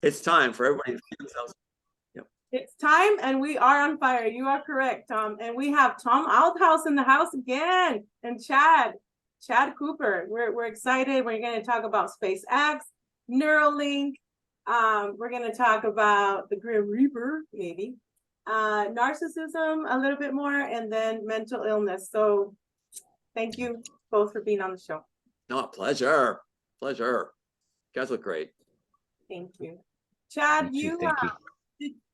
It's time for everybody to feed themselves. Yep. It's time, and we are on fire. You are correct, Tom. And we have Tom Althouse in the house again, and Chad Cooper. We're excited. We're going to talk about SpaceX, Neuralink. We're going to talk about the Grim Reaper, maybe, narcissism a little bit more, and then mental illness. So thank you both for being on the show. No, pleasure. You guys look great. Thank you. Chad, Thank you.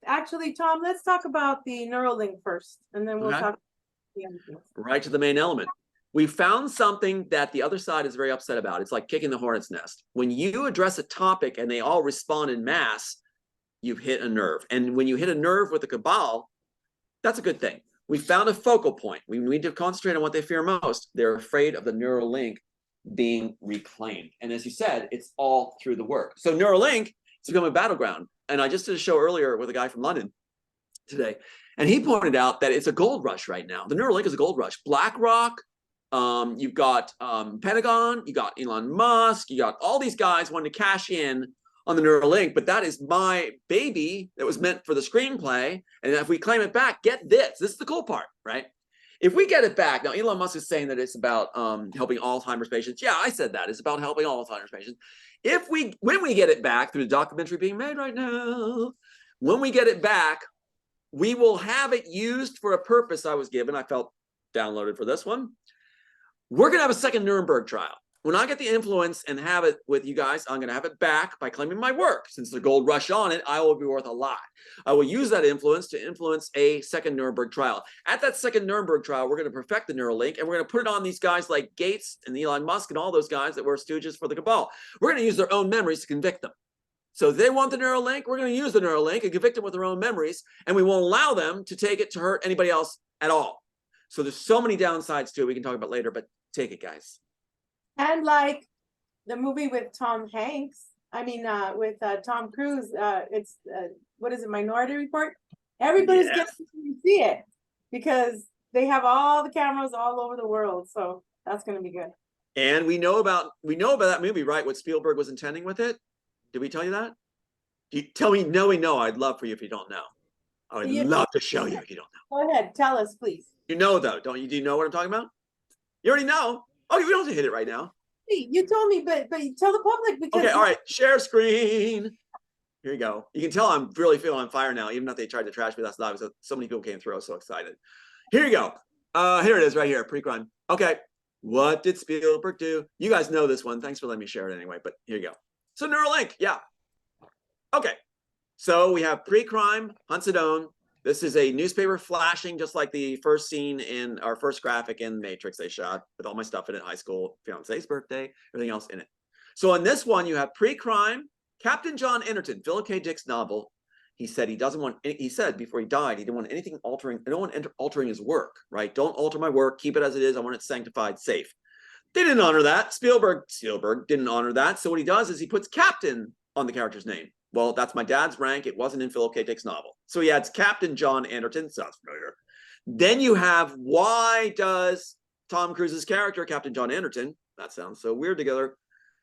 Actually, Tom, let's talk about the Neuralink first, and then we'll talk. Right to the main element. We found something that the other side is very upset about. It's like kicking the hornet's nest. When you address a topic and they all respond in mass, you've hit a nerve. And when you hit a nerve with the cabal, that's a good thing. We found a focal point. We need to concentrate on what they fear most. They're afraid of the Neuralink being reclaimed. And as you said, it's all through the work. So Neuralink has become a battleground. And I just did a show earlier with a guy from London today, and he pointed out that it's a gold rush right now. The Neuralink is a gold rush. Blackrock, you've got Pentagon, you got Elon Musk, you got all these guys wanting to cash in on the Neuralink, but that is my baby that was meant for the screenplay. And if we claim it back, get this. This is the cool part, right? If we get it back, now Elon Musk is saying that it's about helping Alzheimer's patients. Yeah, I said that. It's about helping Alzheimer's patients. When we get it back through the documentary being made right now, when we get it back, we will have it used for a purpose I was given. I felt downloaded for this one. We're going to have a second Nuremberg trial. When I get the influence and have it with you guys, I'm going to have it back by claiming my work. Since the gold rush on it, I will be worth a lot. I will use that influence to influence a second Nuremberg trial. At that second Nuremberg trial, we're going to perfect the Neuralink, and we're going to put it on these guys like Gates and Elon Musk and all those guys that were stooges for the cabal. We're going to use their own memories to convict them. So if they want the Neuralink, we're going to use the Neuralink and convict them with their own memories, and we won't allow them to take it to hurt anybody else at all. So there's so many downsides to it we can talk about later, but take it, guys. And like the movie with Tom Hanks, with Tom Cruise, it's what is it, Minority Report? Everybody's getting to see it because they have all the cameras all over the world. So that's going to be good. And we know about that movie, right? What Spielberg was intending with it. Did we tell you that? You tell me, no, we know. I'd love for you if you don't know. I would love to show you if you don't know. Go ahead, tell us, please. You know, though, don't you? Do you know what I'm talking about? You already know. Oh, we don't have to hit it right now. You told me, but you tell the public because. Okay, all right. Share screen. Here you go. You can tell I'm really feeling on fire now, even though they tried to trash me last night. So many people came through. I was so excited. Here you go. Here it is right here. Pre-crime. Okay. What did Spielberg do? You guys know this one. Thanks for letting me share it anyway, but here you go. So Neuralink, yeah. Okay. So we have pre-crime, Hunt Sedone. This is a newspaper flashing, just like the first scene in our first graphic in Matrix they shot with all my stuff in it, high school, fiance's birthday, everything else in it. So on this one, you have pre-crime, Captain John Enderton, Philip K. Dick's novel. He said he doesn't want, he said before he died, he didn't want anything altering, no one altering his work, right? Don't alter my work, keep it as it is. I want it sanctified, safe. They didn't honor that. Spielberg didn't honor that. So what he does is he puts Captain on the character's name. Well, that's my dad's rank. It wasn't in Philip K. Dick's novel. So he adds Captain John Anderton. Sounds familiar. Then you have, why does Tom Cruise's character, Captain John Anderton, that sounds so weird together,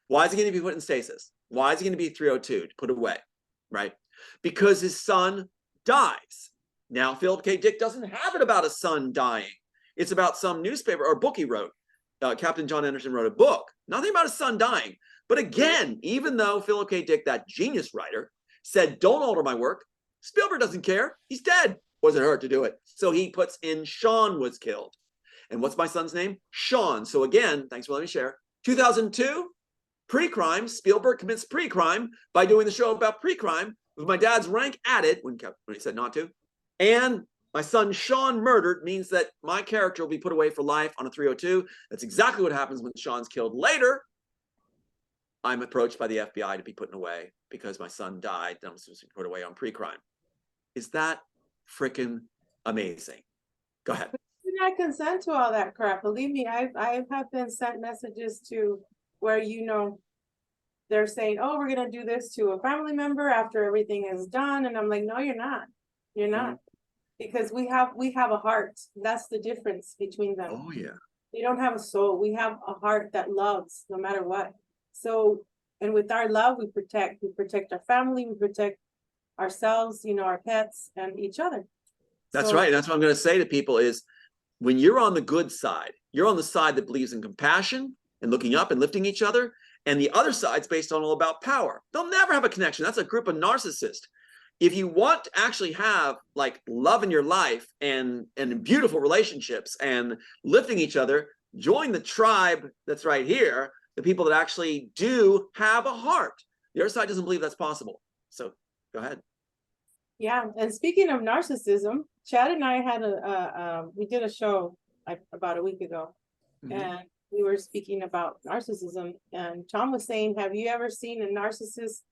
why is he going to be put in stasis? Why is he going to be 302, to put away, right? Because his son dies. Now, Philip K. Dick doesn't have it about a son dying. It's about some newspaper or book he wrote. Captain John Anderton wrote a book. Nothing about his son dying. But again, even though Philip K. Dick, that genius writer, said, don't alter my work, Spielberg doesn't care. He's dead. Wasn't hurt to do it. So he puts in Sean was killed. And what's my son's name? Sean. So again, thanks for letting me share. 2002, pre-crime. Spielberg commits pre-crime by doing the show about pre-crime with my dad's rank added when he said not to. And my son Sean murdered means that my character will be put away for life on a 302. That's exactly what happens when Sean's killed later. I'm approached by the FBI to be put away because my son died. I'm supposed to be put away on pre-crime. Is that freaking amazing? Go ahead. I consent to all that crap. Believe me, I have been sent messages to where, they're saying, oh, we're going to do this to a family member after everything is done. And I'm like, no, you're not. You're not. Because we have a heart. That's the difference between them. Oh, yeah. They don't have a soul. We have a heart that loves no matter what. So And with our love, we protect our family, we protect ourselves, you know, our pets and each other. That's right. That's what I'm going to say to people is when you're on the good side, you're on the side that believes in compassion and looking up and lifting each other. And the other side's based on all about power. They'll never have a connection. That's a group of narcissists. If you want to actually have like love in your life and beautiful relationships and lifting each other, join the tribe that's right here, the people that actually do have a heart. The other side doesn't believe that's possible. So go ahead. Yeah, and speaking of narcissism, Chad and I had we did a show like about a week ago, and we were speaking about narcissism. And Tom was saying, "Have you ever seen a narcissist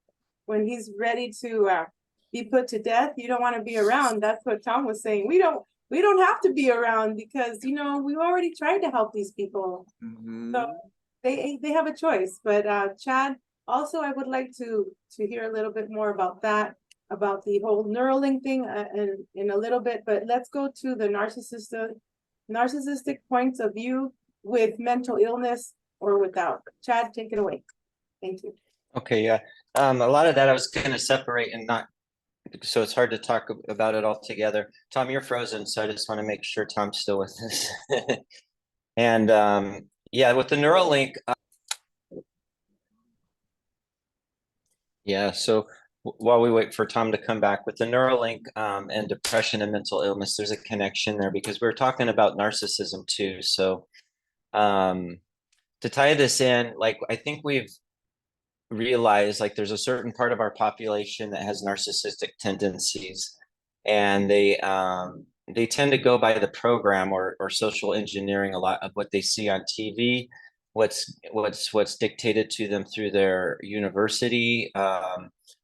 when he's ready to be put to death? You don't want to be around." That's what Tom was saying. We don't have to be around because you know we've already tried to help these people, so they have a choice. But Chad, also, I would like to hear a little bit more about that, about the whole Neuralink thing in a little bit, but let's go to the narcissistic points of view with mental illness or without. Chad, take it away. Thank you. Okay, yeah. A lot of that I was going to separate and not, so it's hard to talk about it all together. Tom, you're frozen, so I just want to make sure Tom's still with us. And yeah, with the Neuralink, yeah, so while we wait for Tom to come back, with the Neuralink and depression and mental illness, there's a connection there because we're talking about narcissism too. So to tie this in, like I think we've realized like there's a certain part of our population that has narcissistic tendencies, and they tend to go by the program or social engineering a lot of what they see on TV, what's dictated to them through their university,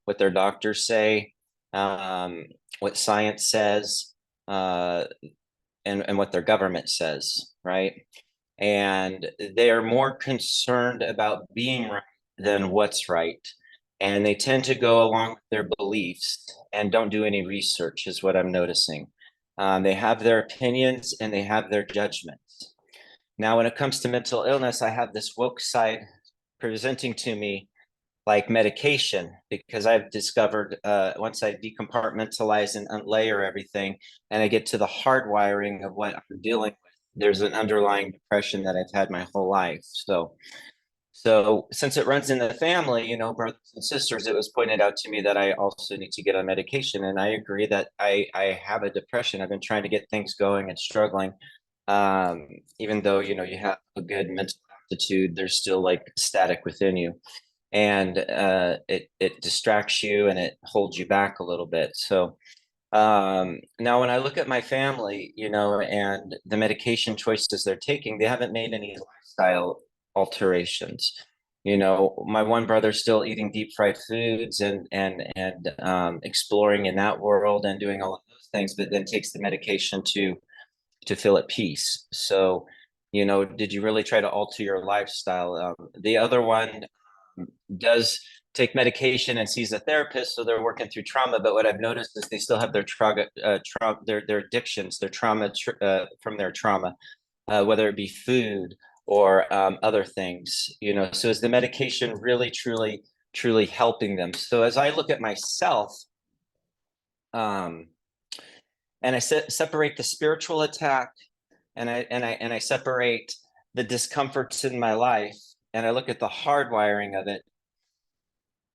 what their doctors say, what science says, and what their government says, right? And they are more concerned about being right than what's right. And they tend to go along with their beliefs and don't do any research, is what I'm noticing. They have their opinions and they have their judgments. Now, when it comes to mental illness, I have this woke side presenting to me like medication, because I've discovered once I decompartmentalize and unlayer everything and I get to the hardwiring of what I'm dealing with, there's an underlying depression that I've had my whole life. So since it runs in the family, you know, brothers and sisters, it was pointed out to me that I also need to get on medication. And I agree that I have a depression. I've been trying to get things going and struggling. Even though, you know, you have a good mental aptitude, there's still like static within you. And it distracts you and it holds you back a little bit. So now when I look at my family, you know, and the medication choices they're taking, they haven't made any lifestyle alterations. You know, my one brother's still eating deep fried foods and exploring in that world and doing all of those things, but then takes the medication to feel at peace. So, you know, did you really try to alter your lifestyle? The other one does take medication and sees a therapist, so they're working through trauma. But what I've noticed is they still have their their addictions, their trauma from their trauma, whether it be food or other things, you know. So is the medication really truly helping them? So as I look at myself, and I separate the spiritual attack, and I separate the discomforts in my life, and I look at the hardwiring of it.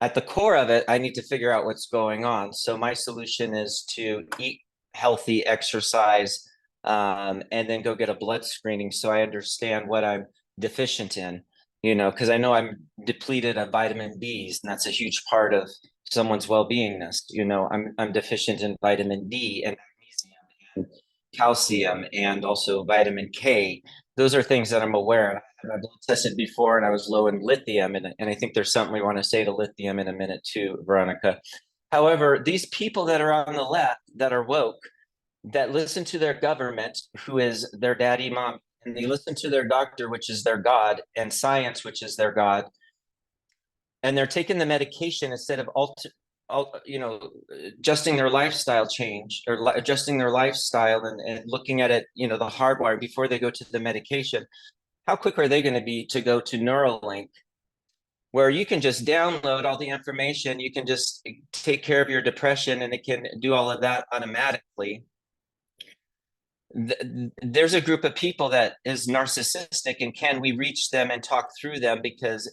At the core of it, I need to figure out what's going on. So my solution is to eat healthy, exercise, and then go get a blood screening so I understand what I'm deficient in, you know, because I know I'm depleted of vitamin B's, and that's a huge part of someone's well-beingness. You know, I'm deficient in vitamin D and magnesium and calcium and also vitamin K. Those are things that I'm aware of. I blood tested before and I was low in lithium, and I think there's something we want to say to lithium in a minute too, Veronica. However, these people that are on the left that are woke, that listen to their government, who is their daddy, mom, and they listen to their doctor, which is their God, and science, which is their God, and they're taking the medication instead of adjusting their lifestyle change or adjusting their lifestyle and looking at it, you know, the hardwire before they go to the medication. How quick are they going to be to go to Neuralink, where you can just download all the information, you can just take care of your depression, and it can do all of that automatically. There's a group of people that is narcissistic, and can we reach them and talk through them? Because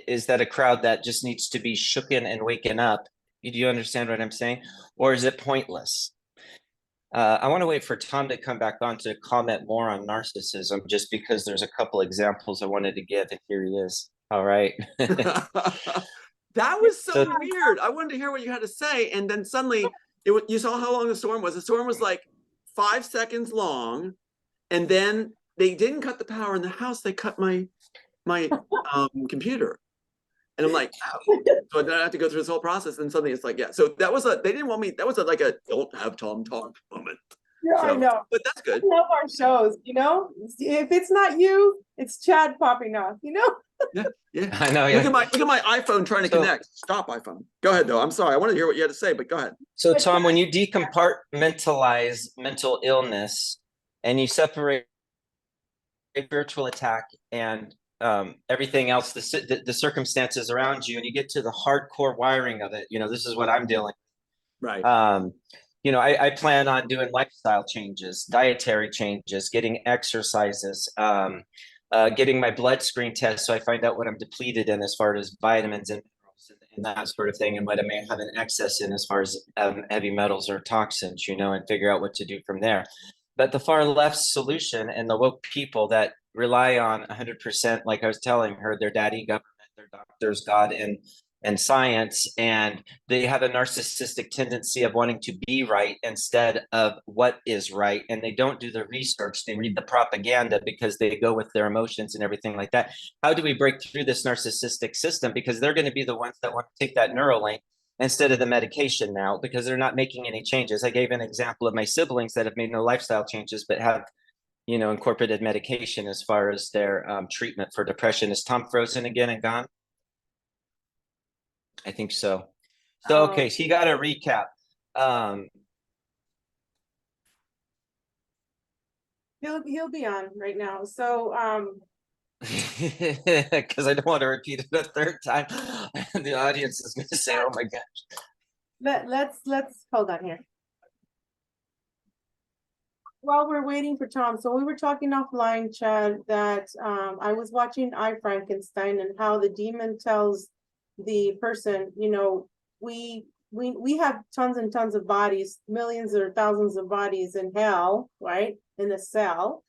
is that a crowd that just needs to be shooken and waken up? Do you understand what I'm saying? Or is it pointless? I want to wait for Tom to come back on to comment more on narcissism, just because there's a couple examples I wanted to give, and here he is. All right. That was so weird. I wanted to hear what you had to say, and then suddenly you saw how long the storm was. The storm was like 5 seconds long, and then they didn't cut the power in the house. They cut my computer, and I'm like, oh. So then I have to go through this whole process, and suddenly it's like, yeah. So that was they didn't want me. That was like a don't have Tom talk moment. Yeah, I know. But that's good. I love our shows, you know? If it's not you, it's Chad popping off, you know? Yeah. I know. Yeah. Look at my iPhone trying to connect. Stop, iPhone. Go ahead, though. I'm sorry. I want to hear what you had to say, but go ahead. So, Tom, when you decompartmentalize mental illness and you separate spiritual attack and everything else, the circumstances around you, and you get to the hardcore wiring of it, this is what I'm dealing with. Right. I plan on doing lifestyle changes, dietary changes, getting exercises, getting my blood screen test so I find out what I'm depleted in as far as vitamins and minerals and that sort of thing, and what I may have an excess in as far as heavy metals or toxins, and figure out what to do from there. But the far left solution and the woke people that rely on 100%, like I was telling her, their daddy, government, their doctors, God, and science, and they have a narcissistic tendency of wanting to be right instead of what is right, and they don't do the research. They read the propaganda because they go with their emotions and everything like that. How do we break through this narcissistic system? Because they're going to be the ones that want to take that Neuralink instead of the medication now, because they're not making any changes. I gave an example of my siblings that have made no lifestyle changes but have incorporated medication as far as their treatment for depression. Is Tom frozen again and gone? I think so. So, okay, so you got to recap. He'll be on right now. So, because I don't want to repeat it a third time. The audience is going to say, "Oh my gosh." Let's hold on here. While we're waiting for Tom, so we were talking offline, Chad, that I was watching I, Frankenstein, and how the demon tells the person, we have tons and tons of bodies, millions or thousands of bodies in hell, right, in a cell,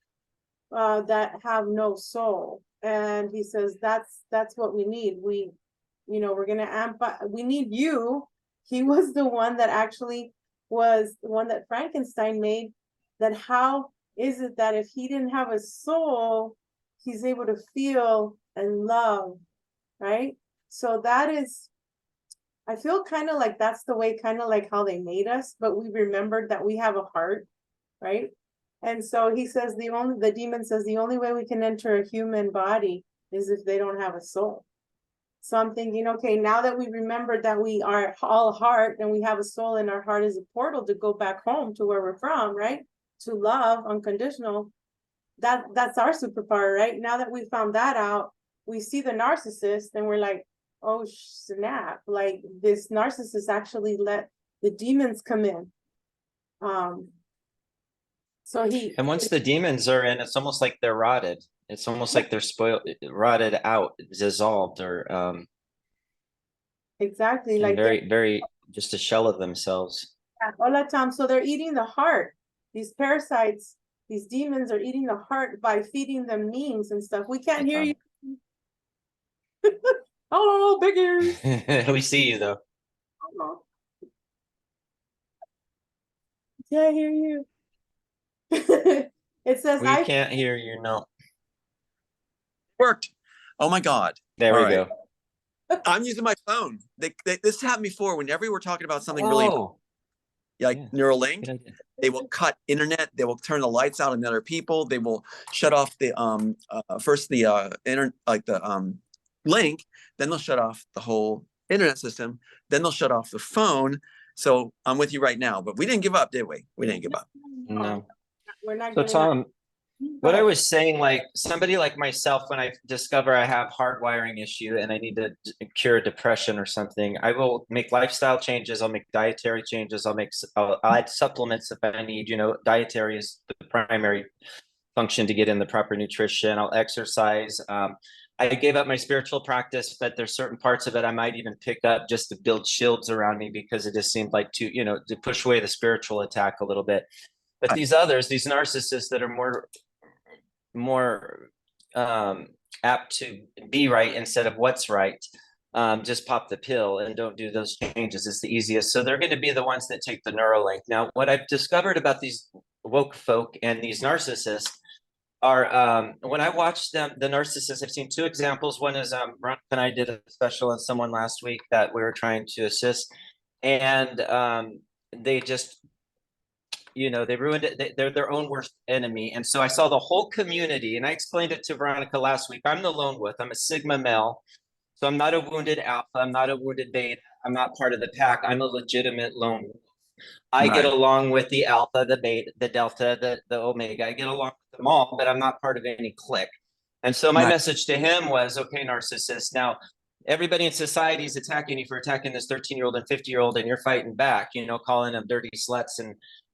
that have no soul. And he says that's what we need. We're gonna we need you. He was the one that actually was the one that Frankenstein made. That how is it that if he didn't have a soul, he's able to feel and love, right? So that is, I feel kind of like that's the way, kind of like how they made us, but we remembered that we have a heart, right? And so he says the demon says the only way we can enter a human body is if they don't have a soul. So I'm thinking, okay, now that we remembered that we are all heart and we have a soul, and our heart is a portal to go back home to where we're from, right? To love, unconditional. That's our superpower, right? Now that we found that out, we see the narcissist and we're like, oh snap, like this narcissist actually let the demons come in. And once the demons are in, it's almost like they're rotted. It's almost like they're rotted out, dissolved, or exactly, like very, very just a shell of themselves. Hola, Tom. So they're eating the heart. These parasites, these demons are eating the heart by feeding them memes and stuff. We can't hear you. Hello, big ears. We see you though. Hello. Yeah, I hear you. It says we can't hear you. No. Worked. Oh my God. There we go. I'm using my phone. This happened before. Whenever we're talking about something really Neuralink, they will cut internet. They will turn the lights out on other people. They will shut off the first the internet, like the link. Then they'll shut off the whole internet system. Then they'll shut off the phone. So I'm with you right now. But we didn't give up, did we? We didn't give up. No. We're not. So Tom, What I was saying, like somebody like myself, when I discover I have hardwiring issue and I need to cure depression or something, I will make lifestyle changes. I'll make dietary changes. I'll add supplements if I need. You know, dietary is the primary function to get in the proper nutrition. I'll exercise. I gave up my spiritual practice, but there's certain parts of it I might even pick up just to build shields around me because it just seemed like to push away the spiritual attack a little bit. But these others, these narcissists that are more apt to be right instead of what's right, just pop the pill and don't do those changes. It's the easiest. So they're going to be the ones that take the Neuralink. Now, what I've discovered about these woke folk and these narcissists are when I watch them, the narcissists, I've seen two examples. One is Veronica and I did a special on someone last week that we were trying to assist, and they just they ruined it. They're their own worst enemy. And so I saw the whole community, and I explained it to Veronica last week. I'm the lone wolf. I'm a Sigma male. So I'm not a wounded alpha. I'm not a wounded beta. I'm not part of the pack. I'm a legitimate lone wolf. I get along with the alpha, the beta, the delta, the omega. I get along with them all, but I'm not part of any clique. And so my message to him was, okay, narcissist, now everybody in society is attacking you for attacking this 13-year-old and 50-year-old, and you're fighting back, calling them dirty sluts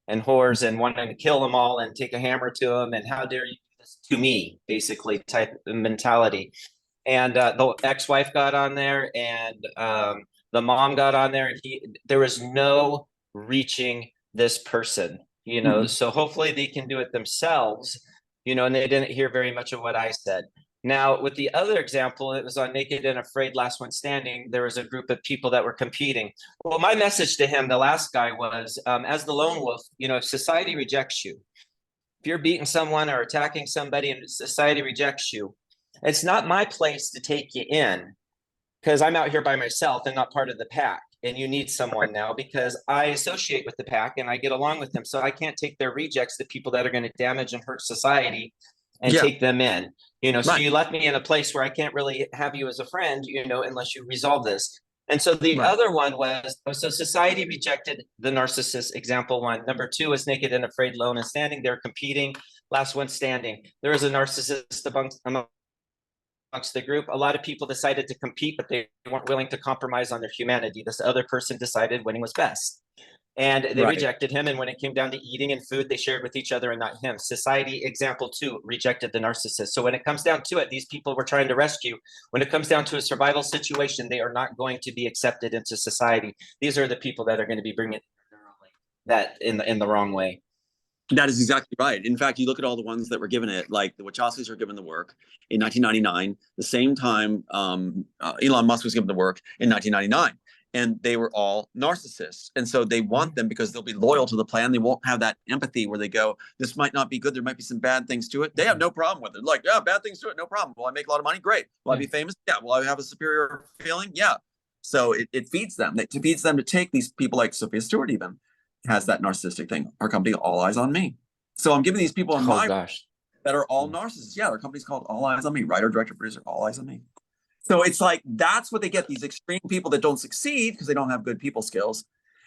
and whores and wanting to kill them all and take a hammer to them. And how dare you do this to me, basically type of mentality. And the ex-wife got on there, and the mom got on there. There was no reaching this person, so hopefully they can do it themselves, and they didn't hear very much of what I said. Now, with the other example, it was on Naked and Afraid, Last One Standing. There was a group of people that were competing. Well, my message to him, the last guy, was, as the lone wolf, if society rejects you, if you're beating someone or attacking somebody and society rejects you, it's not my place to take you in because I'm out here by myself and not part of the pack. And you need someone now because I associate with the pack and I get along with them. So I can't take their rejects, the people that are going to damage and hurt society, and take them in. So you left me in a place where I can't really have you as a friend, unless you resolve this. And so the other one was, so society rejected the narcissist, example one. Number two is Naked and Afraid, Lone and Standing. They're competing. Last one standing. There is a narcissist amongst the group. A lot of people decided to compete, but they weren't willing to compromise on their humanity. This other person decided winning was best. And they rejected him. And when it came down to eating and food, they shared with each other and not him. Society, example two, rejected the narcissist. So when it comes down to it, these people were trying to rescue. When it comes down to a survival situation, they are not going to be accepted into society. These are the people that are going to be bringing that in the wrong way. That is exactly right. In fact, you look at all the ones that were given it, like the Wachowskis were given the work in 1999, the same time Elon Musk was given the work in 1999. And they were all narcissists. And so they want them because they'll be loyal to the plan. They won't have that empathy where they go, this might not be good. There might be some bad things to it. They have no problem with it. Like, yeah, bad things to it. No problem. Will I make a lot of money? Great. Will I be famous? Yeah. Will I have a superior feeling? Yeah. So it feeds them. It feeds them to take these people like Sophia Stewart even has that narcissistic thing. Our company, All Eyes on Me. So I'm giving these people on that are all narcissists. Yeah, their company's called All Eyes on Me. Writer, director, producer, All Eyes on Me. So it's like, that's what they get, these extreme people that don't succeed because they don't have good people skills.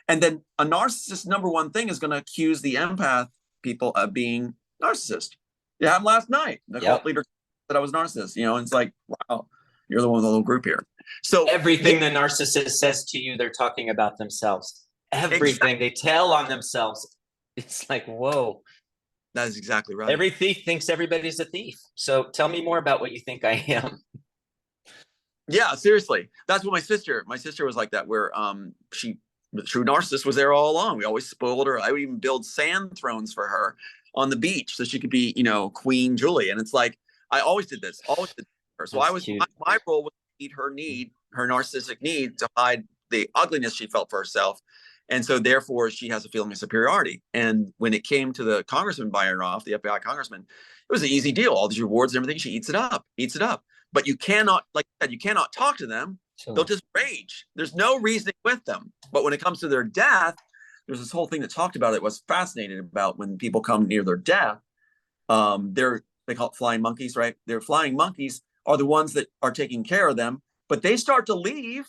And then a narcissist, number one thing, is going to accuse the empath people of being narcissist. It happened last night. The cult leader said I was narcissist, and it's like, wow, you're the one with the little group here. So everything the narcissist says to you, they're talking about themselves. Everything they tell on themselves. It's like, whoa. That is exactly right. Every thief thinks everybody's a thief. So tell me more about what you think I am. Yeah, seriously. That's what my sister was like that, where the true narcissist was there all along. We always spoiled her. I would even build sand thrones for her on the beach so she could be, Queen Julie. And it's like, I always did this, for her. So my role was to meet her narcissistic need to hide the ugliness she felt for herself. And so therefore she has a feeling of superiority. And when it came to the congressman buying her off, the FBI congressman, it was an easy deal. All these rewards and everything, she eats it up. But you cannot, like I said, you cannot talk to them. Sure. They'll just rage. There's no reasoning with them. But when it comes to their death, there's this whole thing that talked about it, was fascinating about when people come near their death. They call it flying monkeys, right? Their flying monkeys are the ones that are taking care of them, but they start to leave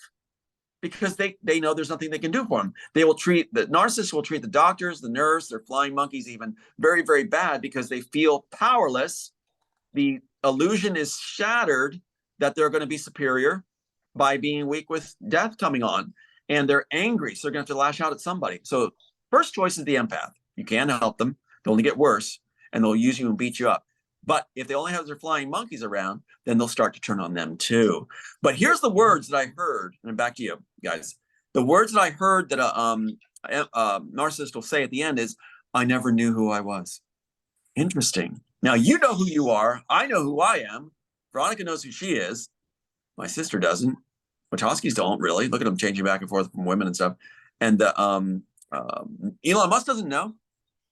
because they know there's nothing they can do for them. They will treat the narcissist will treat the doctors, the nurse, their flying monkeys even very, very bad because they feel powerless. The illusion is shattered that they're going to be superior by being weak with death coming on, and they're angry, so they're going to have to lash out at somebody. So first choice is the empath. You can't help them; they'll only get worse, and they'll use you and beat you up. But if they only have their flying monkeys around, then they'll start to turn on them too. But here's the words that I heard, and back to you guys. The words that I heard that a narcissist will say at the end is, "I never knew who I was." Interesting. Now you know who you are. I know who I am. Veronica knows who she is. My sister doesn't. Wachowskis don't really. Look at them changing back and forth from women and stuff. And Elon Musk doesn't know.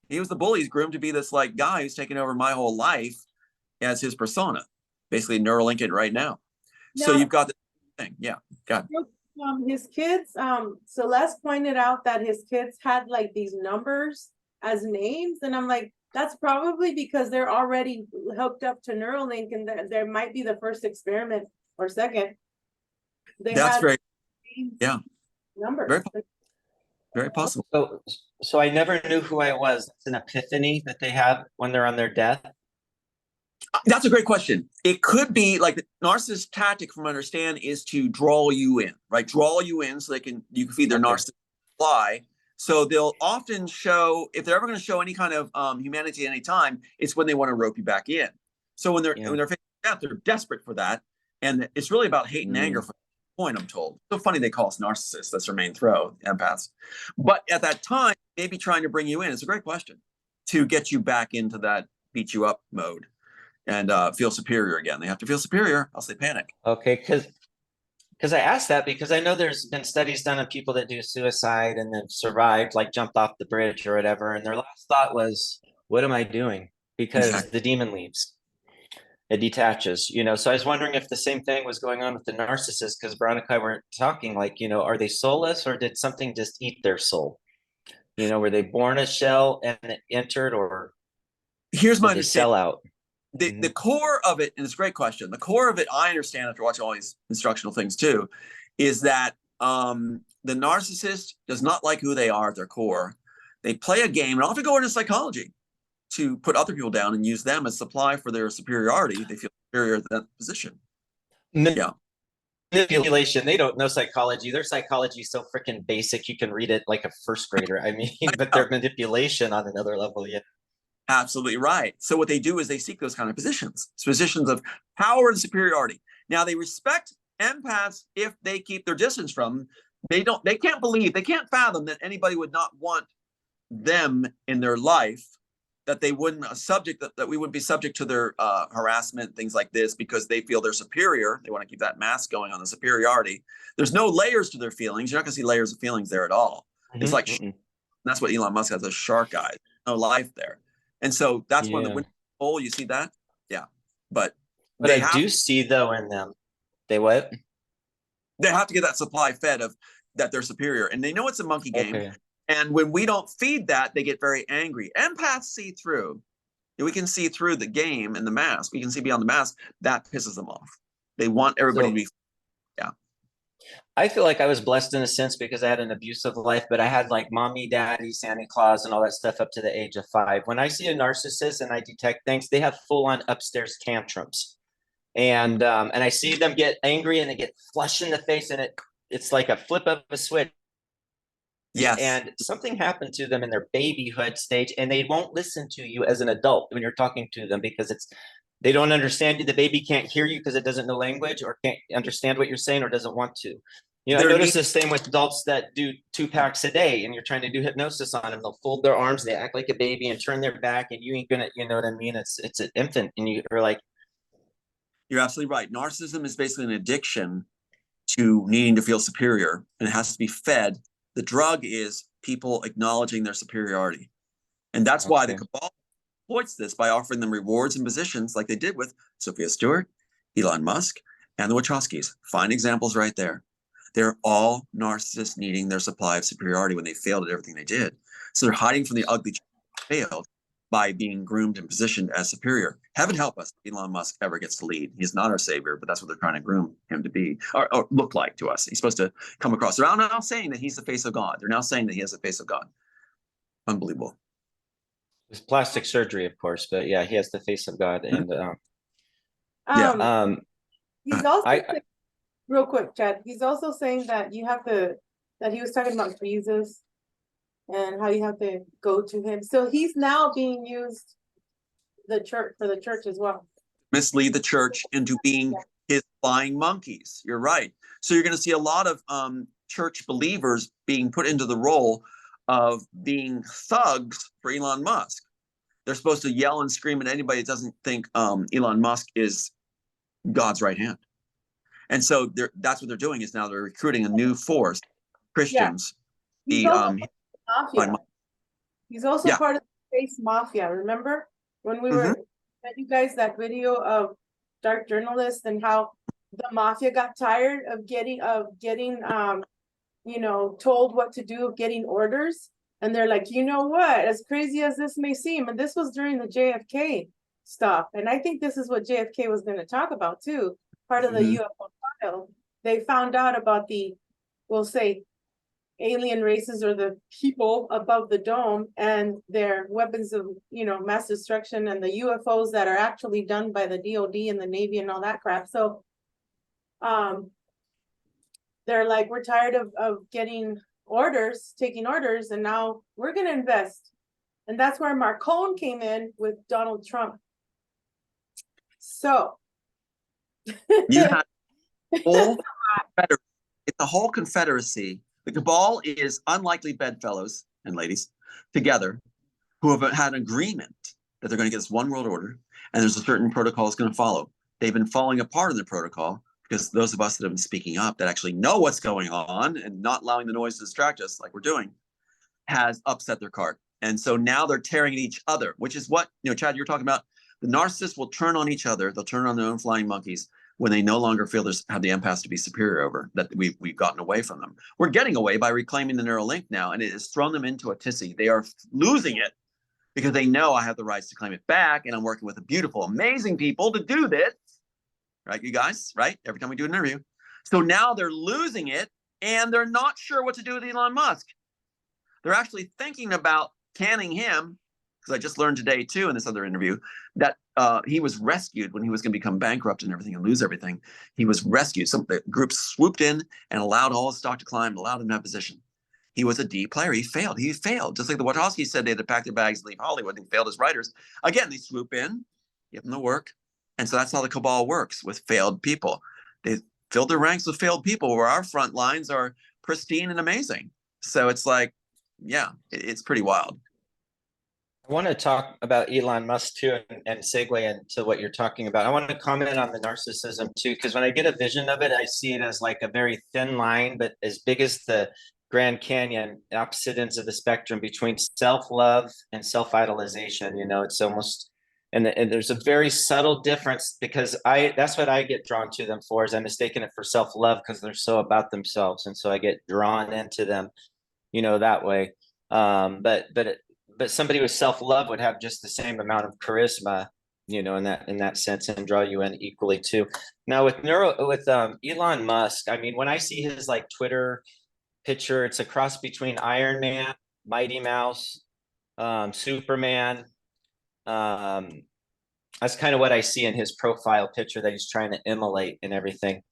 He was the bully. He's groomed to be this like guy who's taken over my whole life as his persona, basically Neuralink it right now. So you've got the thing. Yeah, got it. His kids, Celeste pointed out that his kids had like these numbers as names, and I'm like, that's probably because they're already hooked up to Neuralink, and there might be the first experiment or second. That's very, yeah, numbers. Very possible. So I never knew who I was. It's an epiphany that they have when they're on their death. That's a great question. It could be like the narcissist tactic, from what I understand, is to draw you in, right? Draw you in so you can feed their narcissist fly. So they'll often show, if they're ever going to show any kind of humanity at any time, it's when they want to rope you back in. So when they're facing death, they're desperate for that, and it's really about hate and anger. From that point, I'm told. So funny they call us narcissists. That's their main throw, empaths. But at that time, maybe trying to bring you in. It's a great question to get you back into that beat you up mode and feel superior again. They have to feel superior, else they panic. Okay, because I asked that because I know there's been studies done on people that do suicide and then survived, like jumped off the bridge or whatever, and their last thought was, "What am I doing?" Because the demon leaves, it detaches. So I was wondering if the same thing was going on with the narcissist, because Veronica and I were talking, like, are they soulless, or did something just eat their soul? Were they born a shell and it entered, or here's my did they sell out? The core of it, and it's a great question, the core of it, I understand after watching all these instructional things too, is that the narcissist does not like who they are at their core. They play a game, and often go into psychology to put other people down and use them as supply for their superiority. They feel superior to that position. Yeah. Manipulation. They don't know psychology. Their psychology is so freaking basic. You can read it like a first grader. I mean, but their manipulation on another level. Yeah. Absolutely right. So what they do is they seek those kind of positions of power and superiority. Now they respect empaths if they keep their distance from them. They can't fathom that anybody would not want them in their life, that they wouldn't that we wouldn't be subject to their harassment, things like this, because they feel they're superior. They want to keep that mask going on the superiority. There's no layers to their feelings. You're not going to see layers of feelings there at all. It's like, that's what Elon Musk has, a shark eyes, no life there. And so that's when the hole, you see that? Yeah. But I do see though in them, they what? They have to get that supply fed of that they're superior. And they know it's a monkey game. Okay. And when we don't feed that, they get very angry. Empaths see through. We can see through the game and the mask. We can see beyond the mask. That pisses them off. They want everybody to be. Yeah. I feel like I was blessed in a sense because I had an abusive life, but I had like mommy, daddy, Santa Claus, and all that stuff up to the age of 5. When I see a narcissist and I detect things, they have full-on upstairs tantrums, and I see them get angry and they get flushed in the face, and it's like a flip of a switch. Yes. And something happened to them in their babyhood stage, and they won't listen to you as an adult when you're talking to them because they don't understand you. The baby can't hear you because it doesn't know language or can't understand what you're saying or doesn't want to. I notice the same with adults that do 2 packs a day, and you're trying to do hypnosis on them. They'll fold their arms, they act like a baby and turn their back, and you ain't gonna, you know what I mean? It's an infant, and you're like. You're absolutely right. Narcissism is basically an addiction to needing to feel superior, and it has to be fed. The drug is people acknowledging their superiority. And that's why the cabal exploits this by offering them rewards and positions like they did with Sophia Stewart, Elon Musk, and the Wachowskis. Fine examples right there. They're all narcissists needing their supply of superiority when they failed at everything they did. So they're hiding from the ugly failed by being groomed and positioned as superior. Heaven help us if Elon Musk ever gets to lead. He's not our savior, but that's what they're trying to groom him to be, or look like to us. He's supposed to come across. They're now saying that he's the face of God. They're now saying that he has the face of God. Unbelievable. It's plastic surgery, of course, but yeah, he has the face of God. And Yeah. He's also I real quick, Chad. He's also saying that you have to, that he was talking about Jesus and how you have to go to him. So he's now being used the church for the church as well. Mislead the church into being his flying monkeys. You're right. So you're going to see a lot of church believers being put into the role of being thugs for Elon Musk. They're supposed to yell and scream at anybody that doesn't think Elon Musk is God's right hand. And so that's what they're doing, is now they're recruiting a new force, Christians. He's also mafia. He's also part of the space mafia. Remember when we were sent you guys that video of dark journalists and how the mafia got tired of getting told what to do, of getting orders, and they're like, you know what, as crazy as this may seem, and this was during the JFK stuff, and I think this is what JFK was going to talk about too, part of the UFO file. They found out about the, we'll say, alien races or the people above the dome and their weapons of mass destruction, and the UFOs that are actually done by the DOD and the Navy and all that crap. So they're like, we're tired of getting orders, taking orders, and now we're going to invest. And that's where Marcone came in with Donald Trump. So you have whole it's a whole confederacy. The cabal is unlikely bedfellows and ladies together who have had an agreement that they're going to get this one world order, and there's a certain protocol that's going to follow. They've been falling apart in the protocol because those of us that have been speaking up, that actually know what's going on and not allowing the noise to distract us like we're doing, has upset their cart. And so now they're tearing at each other, which is what, Chad, you're talking about. The narcissists will turn on each other. They'll turn on their own flying monkeys when they no longer feel have the empaths to be superior over, that we've gotten away from them. We're getting away by reclaiming the neural link now, and it has thrown them into a tizzy. They are losing it because they know I have the rights to claim it back, and I'm working with beautiful, amazing people to do this. Right, you guys, right? Every time we do an interview. So now they're losing it, and they're not sure what to do with Elon Musk. They're actually thinking about canning him, because I just learned today, too, in this other interview, that he was rescued when he was going to become bankrupt and everything and lose everything. He was rescued. Some the group swooped in and allowed all his stock to climb, allowed him to have position. He was a D player. He failed. Just like the Wachowski said they had to pack their bags and leave Hollywood, and failed as writers. Again, they swoop in, give them the work. And so that's how the cabal works, with failed people. They filled their ranks with failed people, where our front lines are pristine and amazing. So it's like, yeah, it's pretty wild. I want to talk about Elon Musk too, and segue into what you're talking about. I want to comment on the narcissism too, because when I get a vision of it, I see it as like a very thin line, but as big as the Grand Canyon, opposite ends of the spectrum between self-love and self-idolization. It's almost, and there's a very subtle difference, because that's what I get drawn to them for, is I'm mistaking it for self-love, because they're so about themselves, and so I get drawn into them, that way. But somebody with self-love would have just the same amount of charisma, in that sense, and draw you in equally too. Now with Elon Musk, I mean, when I see his like Twitter picture, it's a cross between Iron Man, Mighty Mouse, Superman. That's kind of what I see in his profile picture that he's trying to emulate and everything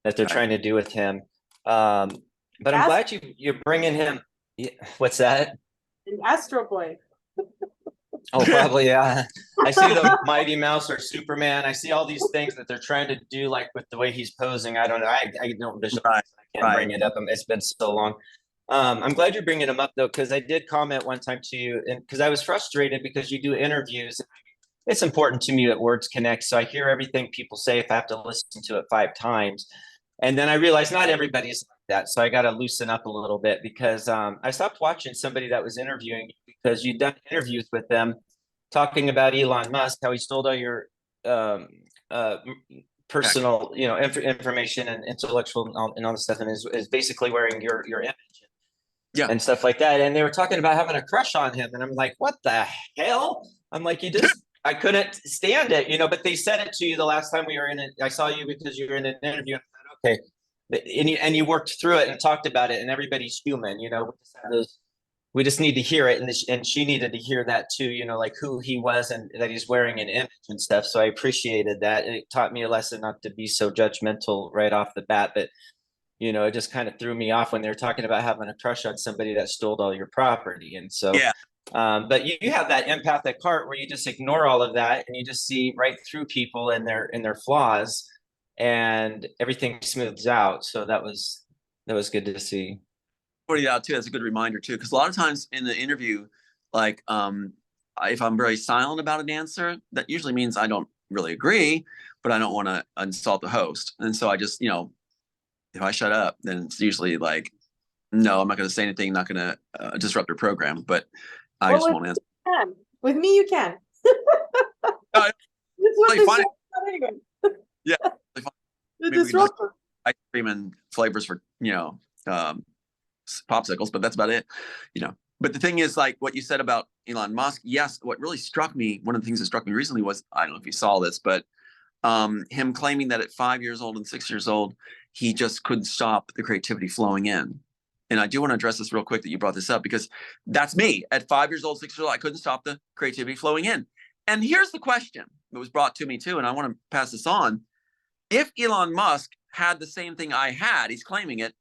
that they're trying to do with him. But I'm glad you're bringing him. What's that? An Astro Boy. Oh, probably, yeah. I see the Mighty Mouse or Superman. I see all these things that they're trying to do, like with the way he's posing. I don't know. I don't visualize. I can't bring it up. It's been so long. I'm glad you're bringing him up, though, because I did comment one time to you, and because I was frustrated because you do interviews. It's important to me that words connect. So I hear everything people say if I have to listen to it 5 times. And then I realized not everybody's like that. So I got to loosen up a little bit, because I stopped watching somebody that was interviewing you, because you'd done interviews with them talking about Elon Musk, how he stole all your personal, information and intellectual and all this stuff, and is basically wearing your image and stuff like that. And they were talking about having a crush on him. And I'm like, what the hell? I'm like, I couldn't stand it, but they said it to you the last time we were in it. I saw you because you were in an interview. And I said, okay. And you worked through it and talked about it, and everybody's human, we just need to hear it. And she needed to hear that too, like who he was and that he's wearing an image and stuff. So I appreciated that. It taught me a lesson not to be so judgmental right off the bat, but it just kind of threw me off when they were talking about having a crush on somebody that stole all your property. And so, Yeah. But you have that empathic heart where you just ignore all of that and you just see right through people and their flaws, and everything smooths out. So that was good to see. Pointing out too, that's a good reminder too, because a lot of times in the interview, like if I'm very silent about an answer, that usually means I don't really agree, but I don't want to insult the host. And so I just, if I shut up, then it's usually like, no, I'm not going to say anything, not going to disrupt your program, but I just won't answer. With me, you can. It's really funny. Yeah. Really The disruptor. Ice cream and flavors for, popsicles, but that's about it, But the thing is, like what you said about Elon Musk, yes, what really struck me, one of the things that struck me recently was, I don't know if you saw this, but him claiming that at 5 years old and 6 years old, he just couldn't stop the creativity flowing in. And I do want to address this real quick that you brought this up, because that's me. At 5 years old, 6 years old, I couldn't stop the creativity flowing in. And here's the question that was brought to me too, and I want to pass this on. If Elon Musk had the same thing I had, he's claiming it,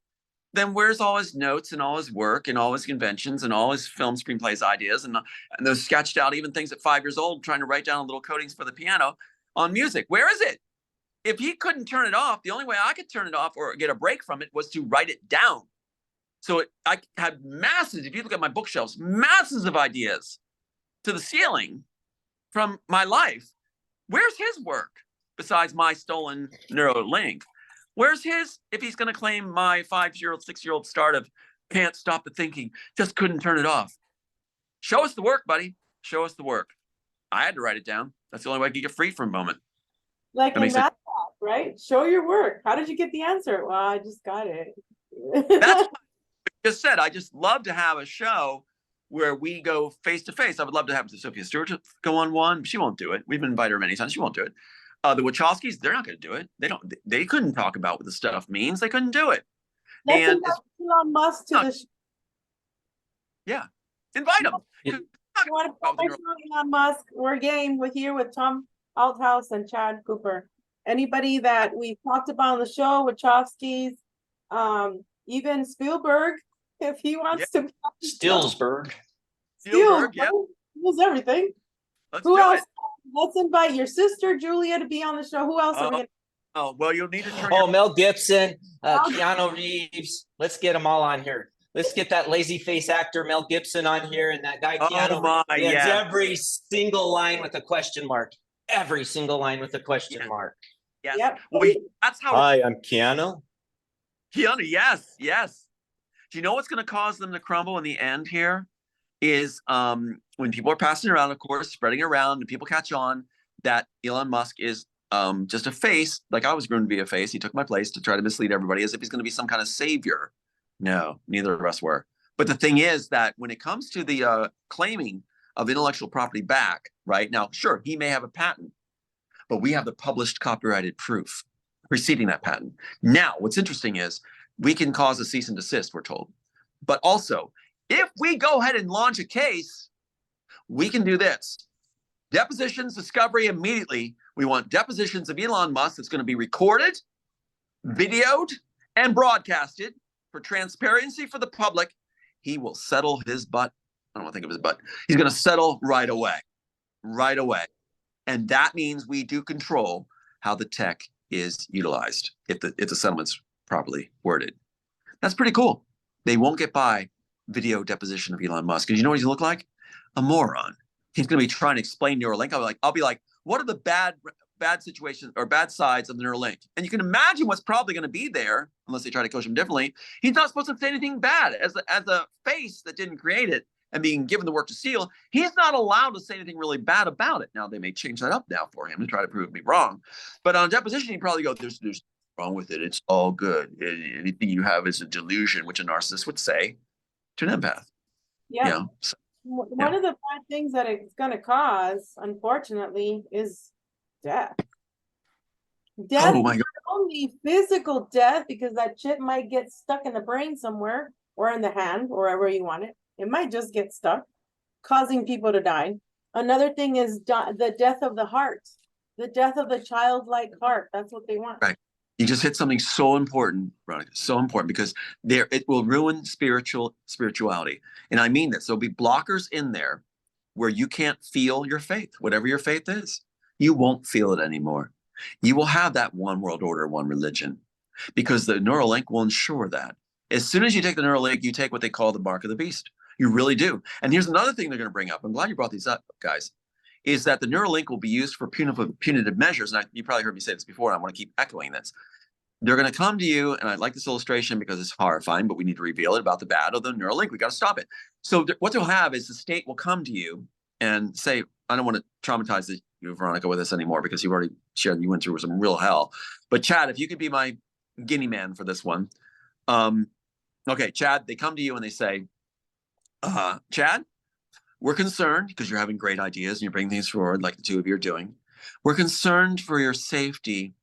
then where's all his notes and all his work and all his conventions and all his film screenplays ideas and those sketched out even things at 5 years old, trying to write down little codings for the piano on music? Where is it? If he couldn't turn it off, the only way I could turn it off or get a break from it was to write it down. So I had masses, if you look at my bookshelves, masses of ideas to the ceiling from my life. Where's his work besides my stolen Neuralink? Where's his, if he's going to claim my 5-year-old, 6-year-old start of can't stop the thinking, just couldn't turn it off? Show us the work, buddy. Show us the work. I had to write it down. That's the only way I could get free for a moment. Like in math, right? Show your work. How did you get the answer? Well, I just got it. That's what I just said. I just love to have a show where we go face to face. I would love to have Sophia Stewart go on one. She won't do it. We've invited her many times. She won't do it. The Wachowskis, they're not going to do it. They couldn't talk about what the stuff means. They couldn't do it. Let's invite Elon Musk to the show. Yeah. Invite him. You want to Elon Musk? We're game. We're here with Tom Althouse and Chad Cooper. Anybody that we talked about on the show, Wachowskis, even Spielberg, if he wants to. Stillsberg. Spielberg, yeah. He knows everything. Who else? Let's invite your sister Julia to be on the show. Who else are we gonna? Oh, well, you'll need to turn. Mel Gibson, Keanu Reeves. Let's get them all on here. Let's get that lazy face actor Mel Gibson on here, and that guy Keanu Reeves. Every single line with a question mark. Every single line with a question mark. Yes. Yep. Well, that's how. Hi, I'm Keanu. Keanu, yes. Do you know what's going to cause them to crumble in the end here? Is when people are passing around, of course, spreading around, and people catch on that Elon Musk is just a face, like I was going to be a face. He took my place to try to mislead everybody as if he's going to be some kind of savior. No, neither of us were. But the thing is that when it comes to the claiming of intellectual property back, right now, sure, he may have a patent, but we have the published copyrighted proof preceding that patent. Now, what's interesting is we can cause a cease and desist, we're told. But also, if we go ahead and launch a case, we can do this. Depositions, discovery immediately. We want depositions of Elon Musk that's going to be recorded, videoed, and broadcasted for transparency for the public. He will settle his butt. I don't want to think of his butt. He's going to settle right away. Right away. And that means we do control how the tech is utilized if the settlement's properly worded. That's pretty cool. They won't get by video deposition of Elon Musk. Because you know what he's look like? A moron. He's going to be trying to explain Neuralink. I'll be like, what are the bad situations or bad sides of the Neuralink? And you can imagine what's probably going to be there, unless they try to coach him differently. He's not supposed to say anything bad. As a face that didn't create it and being given the work to steal, he's not allowed to say anything really bad about it. Now, they may change that up now for him to try to prove me wrong. But on deposition, he'd probably go, there's wrong with it. It's all good. Anything you have is a delusion, which a narcissist would say to an empath. Yeah. You know? One of the bad things that it's gonna cause, unfortunately, is death. Death Oh my is God. not only physical death, because that chip might get stuck in the brain somewhere or in the hand, or wherever you want it. It might just get stuck, causing people to die. Another thing is the death of the heart, the death of the childlike heart. That's what they want. Right. You just hit something so important, Veronica, so important, because it will ruin spirituality. And I mean this. There'll be blockers in there where you can't feel your faith, whatever your faith is. You won't feel it anymore. You will have that one world order, one religion, because the Neuralink will ensure that. As soon as you take the Neuralink, you take what they call the mark of the beast. You really do. And here's another thing they're going to bring up. I'm glad you brought these up, guys. Is that the Neuralink will be used for punitive measures. And you probably heard me say this before, and I want to keep echoing this. They're going to come to you, and I like this illustration because it's horrifying, but we need to reveal it about the bad of the Neuralink. We got to stop it. So what they'll have is the state will come to you and say, I don't want to traumatize you, Veronica, with this anymore, because you've already shared you went through some real hell. But Chad, if you could be my guinea man for this one. Okay, Chad, they come to you and they say, Chad, we're concerned because you're having great ideas and you're bringing things forward like the two of you are doing. We're concerned for your safety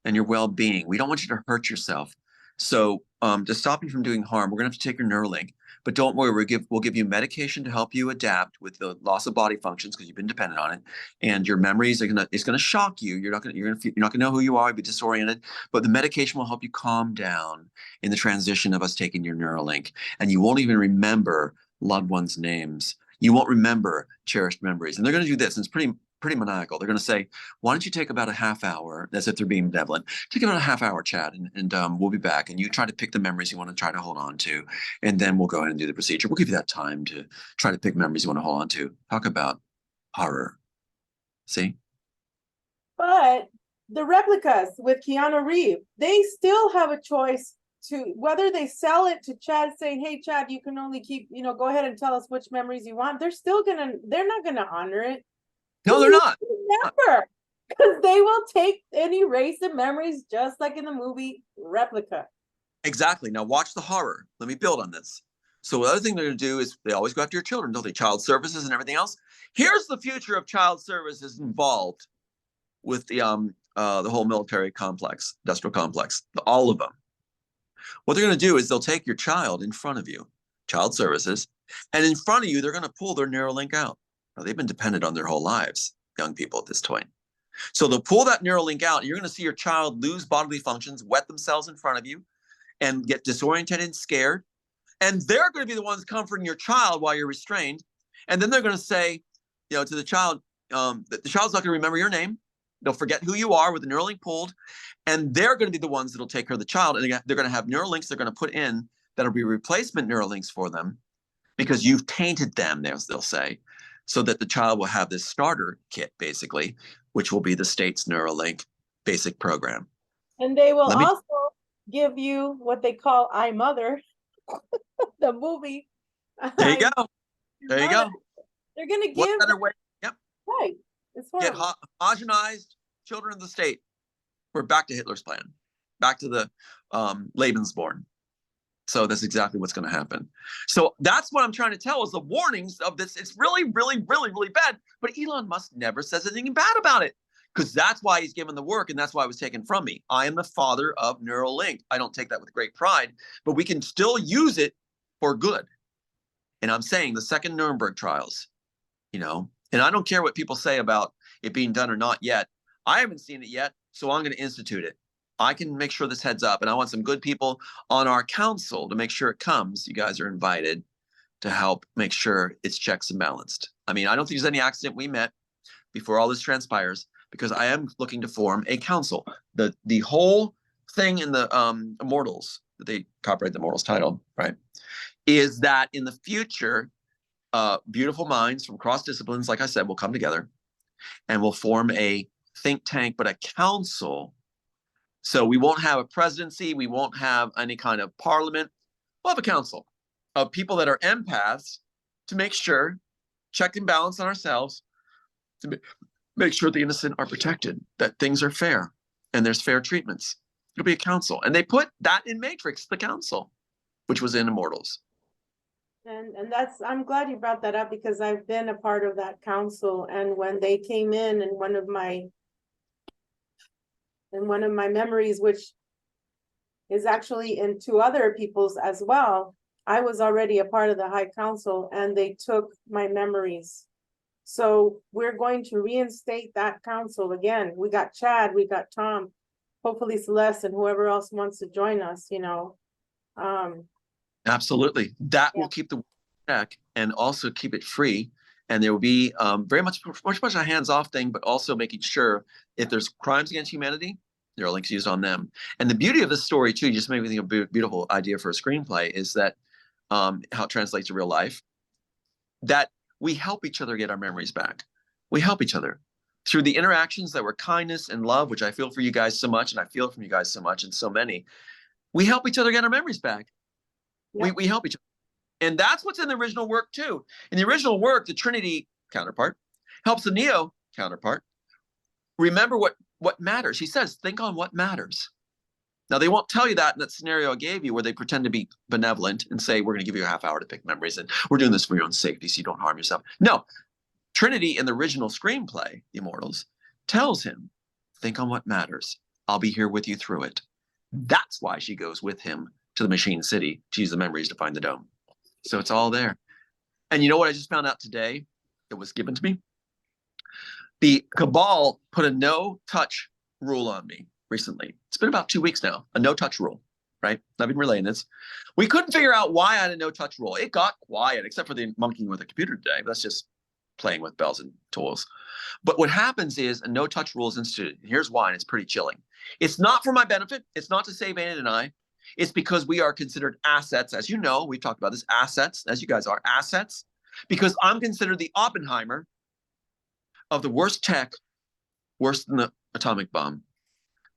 and your well-being. We don't want you to hurt yourself. So to stop you from doing harm, we're going to have to take your Neuralink. But don't worry, we'll give you medication to help you adapt with the loss of body functions because you've been dependent on it, and your memories it's going to shock you. You're not going to know who you are. You'll be disoriented. But the medication will help you calm down in the transition of us taking your Neuralink, and you won't even remember loved ones' names. You won't remember cherished memories. And they're going to do this, and it's pretty maniacal. They're going to say, why don't you take about a half hour, as if they're being benevolent, take about a half hour, Chad, and we'll be back. And you try to pick the memories you want to try to hold on to. And then we'll go ahead and do the procedure. We'll give you that time to try to pick memories you want to hold on to. Talk about horror. See? But the replicas with Keanu Reeves, they still have a choice to whether they sell it to Chad saying, hey, Chad, you can only keep, go ahead and tell us which memories you want. They're not going to honor it. No, they're not. Never, because they will take and erase the memories just like in the movie Replica. Exactly. Now watch the horror. Let me build on this. So the other thing they're going to do is they always go after your children, don't they? Child services and everything else. Here's the future of child services involved with the whole military complex, industrial complex, all of them. What they're going to do is they'll take your child in front of you, child services, and in front of you, they're going to pull their Neuralink out. Now, they've been dependent on their whole lives, young people at this point. So they'll pull that Neuralink out, and you're going to see your child lose bodily functions, wet themselves in front of you, and get disoriented and scared. And they're going to be the ones comforting your child while you're restrained. And then they're going to say, to the child, the child's not going to remember your name. They'll forget who you are with the Neuralink pulled. And they're going to be the ones that'll take care of the child. And they're going to have Neuralinks they're going to put in that'll be replacement Neuralinks for them because you've tainted them, they'll say, so that the child will have this starter kit, basically, which will be the state's Neuralink basic program. And they will also give you what they call iMother, the movie. There you go. There you go. They're going to give. What better way? Yep. Right. It's get homogenized children of the state. We're back to Hitler's plan, back to the Lebensborn. So that's exactly what's going to happen. So that's what I'm trying to tell is the warnings of this. It's really, really, really, really bad. But Elon Musk never says anything bad about it because that's why he's given the work and that's why it was taken from me. I am the father of Neuralink. I don't take that with great pride, but we can still use it for good. And I'm saying the second Nuremberg trials, and I don't care what people say about it being done or not yet. I haven't seen it yet, so I'm going to institute it. I can make sure this heads up, and I want some good people on our council to make sure it comes. You guys are invited to help make sure it's checks and balanced. I mean, I don't think there's any accident we met before all this transpires because I am looking to form a council. The whole thing in the Immortals, that they copyright the Immortals title, right, is that in the future, beautiful minds from cross disciplines, like I said, will come together and will form a think tank, but a council. So we won't have a presidency. We won't have any kind of parliament. We'll have a council of people that are empaths to make sure, check and balance on ourselves, to make sure the innocent are protected, that things are fair, and there's fair treatments. It'll be a council. And they put that in Matrix, the council, which was in Immortals. And that's, I'm glad you brought that up because I've been a part of that council, and when they came in and one of my memories, which is actually in two other people's as well, I was already a part of the High Council and they took my memories. So we're going to reinstate that council again. We got Chad, we got Tom, hopefully Celeste and whoever else wants to join us, you know. Absolutely. That Yeah. will keep the check and also keep it free. And there will be very much a hands-off thing, but also making sure if there's crimes against humanity, there are links used on them. And the beauty of this story too, just maybe think a beautiful idea for a screenplay is that how it translates to real life, that we help each other get our memories back. We help each other through the interactions that were kindness and love, which I feel for you guys so much, and I feel from you guys so much, and so many. We help each other get our memories back. Yep. We help each other. And that's what's in the original work too. In the original work, the Trinity counterpart helps the Neo counterpart remember what matters. He says, think on what matters. Now, they won't tell you that in that scenario I gave you where they pretend to be benevolent and say, we're going to give you a half hour to pick memories and we're doing this for your own safety so you don't harm yourself. No, Trinity in the original screenplay, The Immortals, tells him, think on what matters. I'll be here with you through it. That's why she goes with him to the Machine City to use the memories to find the dome. So it's all there. And you know what I just found out today? It was given to me. The Cabal put a no-touch rule on me recently. It's been about 2 weeks now, a no-touch rule, right? I've been relaying this. We couldn't figure out why I had a no-touch rule. It got quiet, except for the monkeying with a computer today. That's just playing with bells and tools. But what happens is a no-touch rule is instituted. Here's why, and it's pretty chilling. It's not for my benefit. It's not to save Anna and I. It's because we are considered assets. As you know, we've talked about this, assets, as you guys are, assets. Because I'm considered the Oppenheimer of the worst tech, worse than the atomic bomb.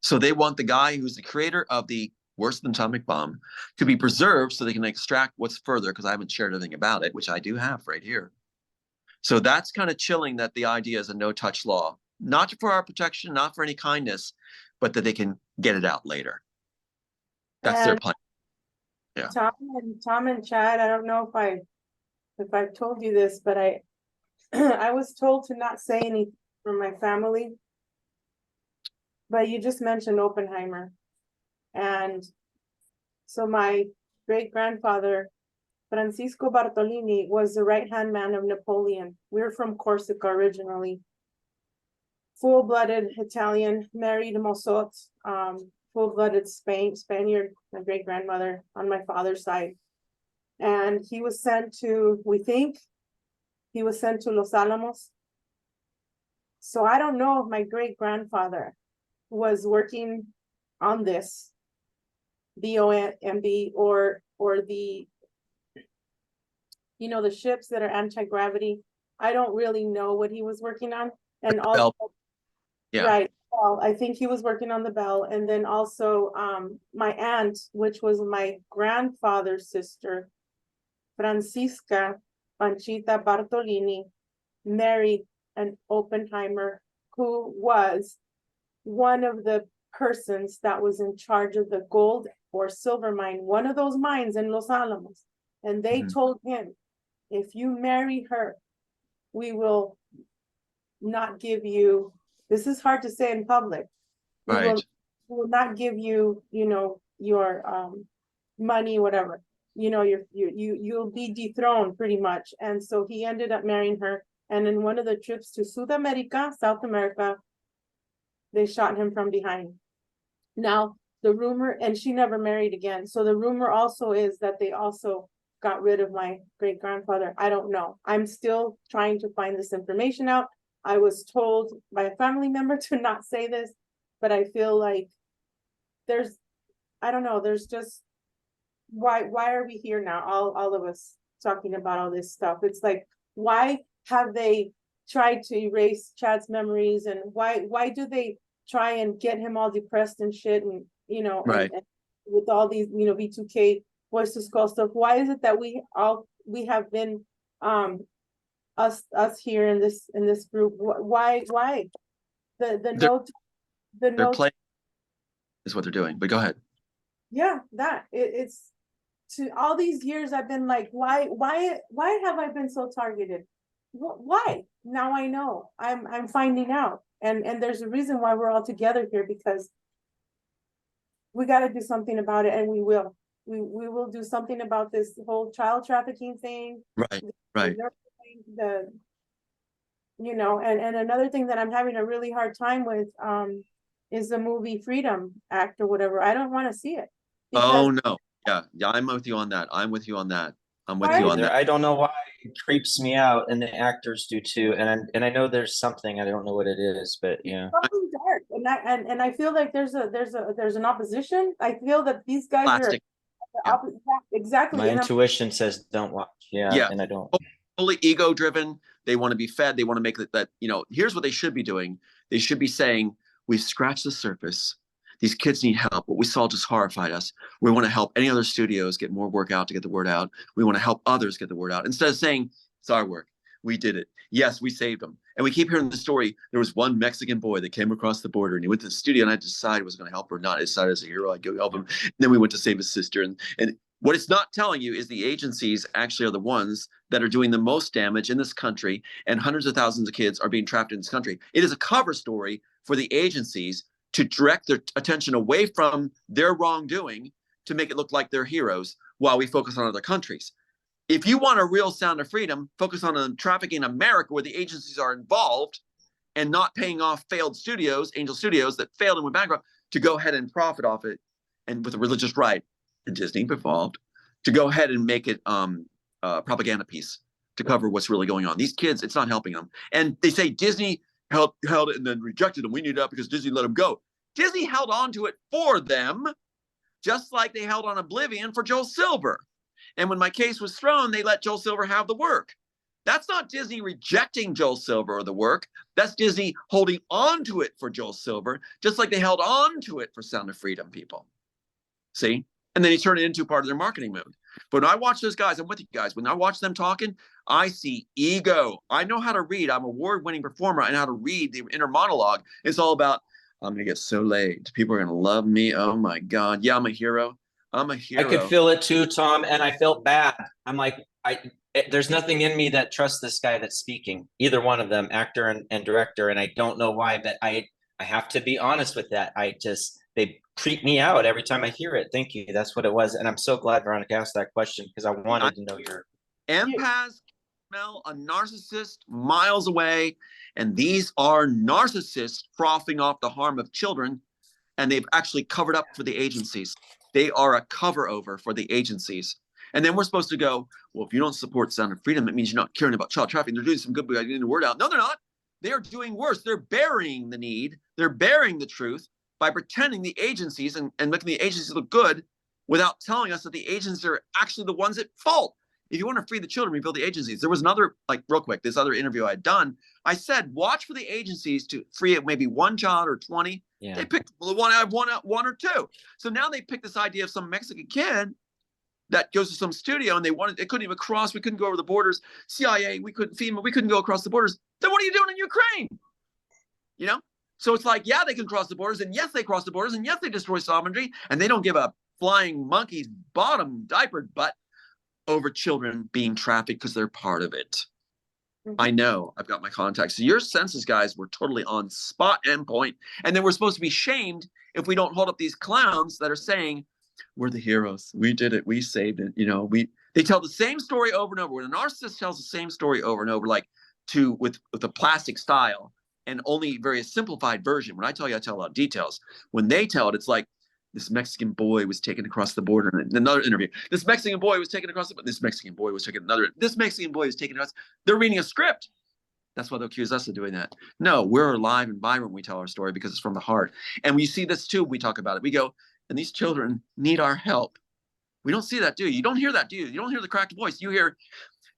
So they want the guy who's the creator of the worse than atomic bomb to be preserved so they can extract what's further, because I haven't shared anything about it, which I do have right here. So that's kind of chilling that the idea is a no-touch law, not for our protection, not for any kindness, but that they can get it out later. That's their plan. Yeah. Tom and Chad, I don't know if I've told you this, but I I was told to not say anything from my family. But you just mentioned Oppenheimer. And so my great-grandfather, Francisco Bartolini, was the right-hand man of Napoleon. We're from Corsica originally. Full-blooded Italian, married Mosot, full-blooded Spaniard, my great-grandmother on my father's side. And he was sent to, we think, he was sent to Los Alamos. So I don't know if my great-grandfather was working on this BOMB or the, you know, the ships that are anti-gravity. I don't really know what he was working on. And also, yeah. Right. Well, I think he was working on the Bell. And then also my aunt, which was my grandfather's sister, Francisca Panchita Bartolini, married an Oppenheimer who was one of the persons that was in charge of the gold or silver mine, one of those mines in Los Alamos. And they told him, if you marry her, we will not give you, this is hard to say in public. We will not give you, you know, your money, whatever. You know, you'll be dethroned pretty much. And so he ended up marrying her. And in one of the trips to South America, they shot him from behind. Now, the rumor, and she never married again. So the rumor also is that they also got rid of my great-grandfather. I don't know. I'm still trying to find this information out. I was told by a family member to not say this, but I feel like there's, I don't know, there's just, why are we here now? All of us talking about all this stuff. It's like, why have they tried to erase Chad's memories, and why do they try and get him all depressed and shit, and you know, and with all these, you know, V2K voice to skull stuff? Why is it that we have been us here in this group? Why the note they're playing is what they're doing, but go ahead. Yeah, that it's to all these years I've been like, why have I been so targeted? Why? Now I know. I'm finding out. And there's a reason why we're all together here, because we got to do something about it, and we will. We will do something about this whole child trafficking thing. Right, right. The you know, and another thing that I'm having a really hard time with is the movie Freedom Act or whatever. I don't want to see it. Oh no. Yeah, I'm with you on that. I'm with you on that. I'm with Why you are on you- that. I don't know why it creeps me out, and the actors do too. And I know there's something, I don't know what it is, but yeah. Something dark, and I feel like there's an opposition. I feel that these guys Plastic. Yeah. are exactly. My and I'm- intuition says don't watch. Yeah, Yeah. and I don't. Totally ego driven. They want to be fed. They want to make that, you know, here's what they should be doing. They should be saying, we've scratched the surface. These kids need help. What we saw just horrified us. We want to help any other studios get more work out to get the word out. We want to help others get the word out. Instead of saying, it's our work. We did it. Yes, we saved them. And we keep hearing the story. There was one Mexican boy that came across the border and he went to the studio, and I decided was going to help or not. I decided as a hero, I'd go help him. And then we went to save his sister. And what it's not telling you is the agencies actually are the ones that are doing the most damage in this country, and hundreds of thousands of kids are being trapped in this country. It is a cover story for the agencies to direct their attention away from their wrongdoing to make it look like they're heroes while we focus on other countries. If you want a real sound of freedom, focus on trafficking in America where the agencies are involved and not paying off failed studios, angel studios that failed and went bankrupt, to go ahead and profit off it, and with a religious right, and Disney involved, to go ahead and make it a propaganda piece to cover what's really going on. These kids, it's not helping them. And they say Disney held it and then rejected them. We need it out because Disney let them go. Disney held on to it for them, just like they held on Oblivion for Joel Silver. And when my case was thrown, they let Joel Silver have the work. That's not Disney rejecting Joel Silver or the work. That's Disney holding on to it for Joel Silver, just like they held on to it for Sound of Freedom, people. See? And then he turned it into part of their marketing mode. But when I watch those guys, I'm with you guys. When I watch them talking, I see ego. I know how to read. I'm an award-winning performer. I know how to read the inner monologue. It's all about, I'm going to get so laid. People are going to love me. Oh, my God. Yeah, I'm a hero. I'm a hero. I could feel it too, Tom, and I felt bad. I'm like, there's nothing in me that trusts this guy that's speaking, either one of them, actor and director, and I don't know why, but I have to be honest with that. They creep me out every time I hear it. Thank you. That's what it was. And I'm so glad Veronica asked that question, because I wanted to know your... Empaths smell a narcissist miles away, and these are narcissists frothing off the harm of children, and they've actually covered up for the agencies. They are a cover over for the agencies. And then we're supposed to go, well, if you don't support Sound of Freedom, it means you're not caring about child trafficking. They're doing some good by getting the word out. No, they're not. They are doing worse. They're burying the need. They're burying the truth by pretending the agencies and making the agencies look good without telling us that the agencies are actually the ones at fault. If you want to free the children, rebuild the agencies. There was another, like real quick, this other interview I had done. I said, watch for the agencies to free maybe one child or 20. Yeah. They picked one out of one or two. So now they picked this idea of some Mexican kid that goes to some studio, and they couldn't even cross. We couldn't go over the borders. CIA, we couldn't, FEMA, we couldn't go across the borders. Then what are you doing in Ukraine? You know? So it's like, yeah, they can cross the borders, and yes, they cross the borders, and yes, they destroy sovereignty, and they don't give a flying monkey's bottom diapered butt over children being trafficked because they're part of it. Mm-hmm. I know, I've got my contacts. So your senses, guys, were totally on spot and point. And then we're supposed to be shamed if we don't hold up these clowns that are saying, we're the heroes. We did it. We saved it. You know, they tell the same story over and over. When a narcissist tells the same story over and over, like with a plastic style and only very simplified version. When I tell you, I tell a lot of details. When they tell it, it's like, this Mexican boy was taken across the border in another interview. This Mexican boy was taken across this Mexican boy was taken this Mexican boy was taken across. They're reading a script. That's why they'll accuse us of doing that. No, we're alive and vibrant when we tell our story because it's from the heart. And we see this too. We talk about it. We go, and these children need our help. We don't see that, do you? You don't hear that, do you? You don't hear the cracked voice. You hear,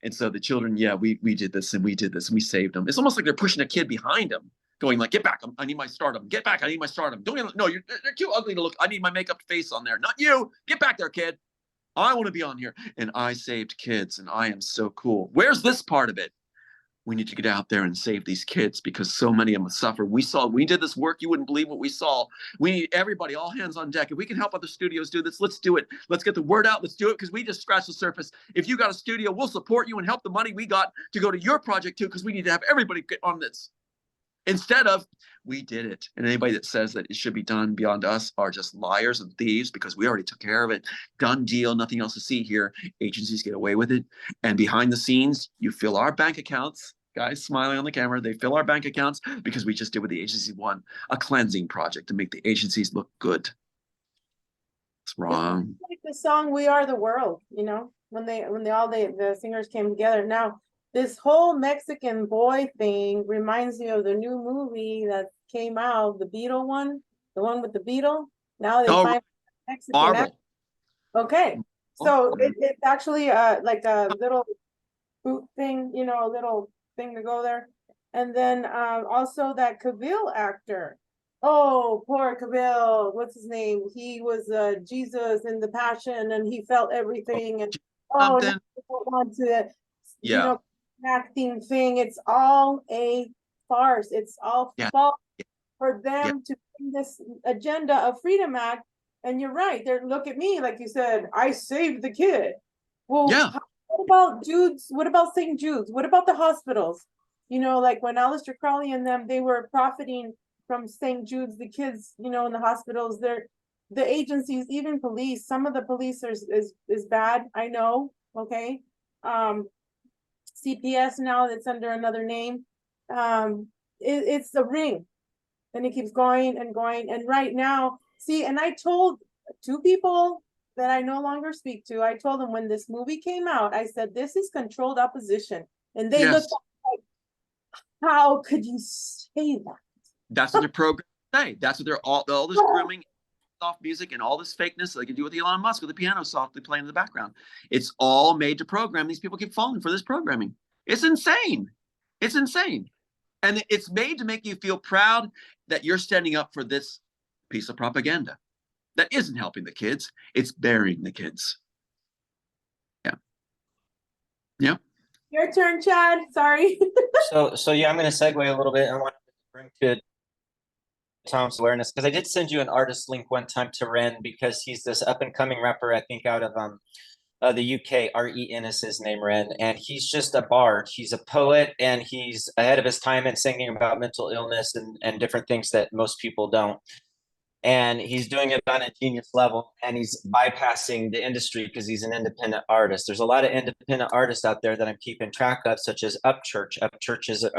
and so the children, yeah, we did this and we did this and we saved them. It's almost like they're pushing a kid behind them, going like, get back, I need my stardom. Get back, I need my stardom. They're too ugly to look. I need my makeup face on there. Not you. Get back there, kid. I want to be on here. And I saved kids and I am so cool. Where's this part of it? we need to get out there and save these kids because so many of them suffer. We did this work. You wouldn't believe what we saw. We need everybody, all hands on deck. If we can help other studios do this, let's do it. Let's get the word out. Let's do it because we just scratched the surface. If you got a studio, we'll support you and help the money we got to go to your project too, because we need to have everybody get on this. Instead of, we did it. And anybody that says that it should be done beyond us are just liars and thieves because we already took care of it. Done deal, nothing else to see here. Agencies get away with it. And behind the scenes, you fill our bank accounts. Guys smiling on the camera, they fill our bank accounts because we just did what the agency won, a cleansing project to make the agencies look good. It's wrong. It's like the song "We Are the World," you know, when the singers came together. Now, this whole Mexican boy thing reminds me of the new movie that came out, the Beetle one, the one with the beetle. Now they find Mexican Marvel. actor. Okay, so it's actually like a little boot thing, you know, a little thing to go there. And then also that Cavill actor. Oh, poor Cavill. What's his name? He was Jesus in the Passion, and he felt everything. And now I don't want to, you know, acting thing. It's all a farce. It's all false for them to bring this agenda of Freedom Act. And you're right. They're look at me, like you said, I saved the kid. Well, what about Jude's? What about St. Jude's? What about the hospitals? You know, like when Aleister Crowley and them, they were profiting from St. Jude's, the kids, you know, in the hospitals. They're the agencies, even police. Some of the police is bad. I know. Okay. CPS now that's under another name. It's a ring, and it keeps going and going. And right now, see, and I told 2 people that I no longer speak to. I told them when this movie came out, I said, this is controlled opposition. And they looked like, how could you say that? That's what their programs say. That's what they're all this grooming, soft music, and all this fakeness they can do with Elon Musk with the piano softly playing in the background. It's all made to program. These people keep falling for this programming. It's insane. It's insane. And it's made to make you feel proud that you're standing up for this piece of propaganda that isn't helping the kids. It's burying the kids. Yeah. Yeah. Your turn, Chad. Sorry. So yeah, I'm going to segue a little bit. I want to bring to Tom's awareness because I did send you an artist link one time to Ren because he's this up and coming rapper, I think out of the UK. REN is his name, Ren, and he's just a bard. He's a poet, and he's ahead of his time in singing about mental illness and different things that most people don't. And he's doing it on a genius level, and he's bypassing the industry because he's an independent artist. There's a lot of independent artists out there that I'm keeping track of, such as Upchurch. Upchurch is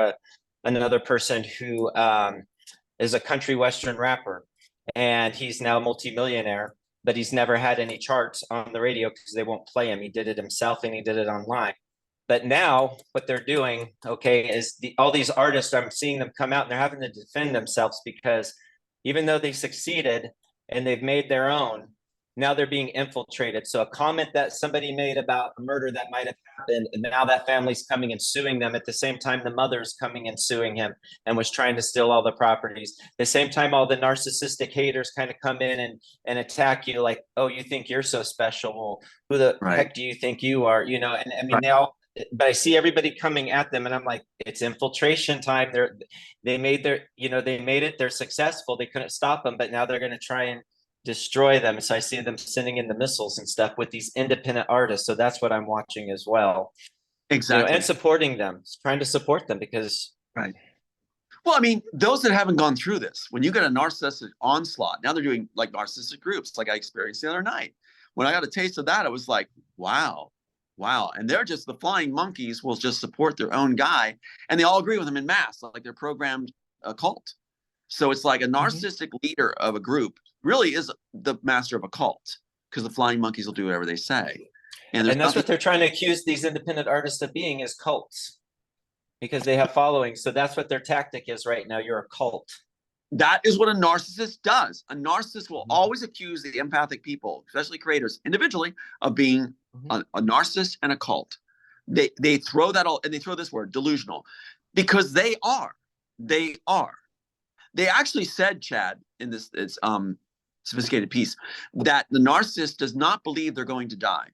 another person who is a country western rapper, and he's now a multimillionaire, but he's never had any charts on the radio because they won't play him. He did it himself, and he did it online. But now what they're doing, okay, is all these artists, I'm seeing them come out and they're having to defend themselves because even though they succeeded and they've made their own, now they're being infiltrated. So a comment that somebody made about a murder that might have happened, and now that family's coming and suing them. At the same time, the mother's coming and suing him and was trying to steal all the properties. At the same time, all the narcissistic haters kind of come in and attack you like, oh, you think you're so special. Well, who the heck do you think you are? You know, and I mean, they all, but I see everybody coming at them and I'm like, it's infiltration time. They made it, they're successful. They couldn't stop them, but now they're going to try and destroy them. So I see them sending in the missiles and stuff with these independent artists. So that's what I'm watching as well. Exactly. You know, and supporting them, trying to support them because. Right. Well, I mean, those that haven't gone through this, when you get a narcissistic onslaught, now they're doing like narcissistic groups, like I experienced the other night. When I got a taste of that, I was like, wow. And they're just, the flying monkeys will just support their own guy. And they all agree with him in mass, like they're programmed a cult. So it's like a narcissistic leader of a group really is the master of a cult because the flying monkeys will do whatever they say. And that's what they're trying to accuse these independent artists of being, is cults, because they have followings. So that's what their tactic is right now. You're a cult. That is what a narcissist does. A narcissist will always accuse the empathic people, especially creators individually, of being a narcissist and a cult. They throw that all, and they throw this word, delusional, because they are. They actually said, Chad, in this sophisticated piece, that the narcissist does not believe they're going to die.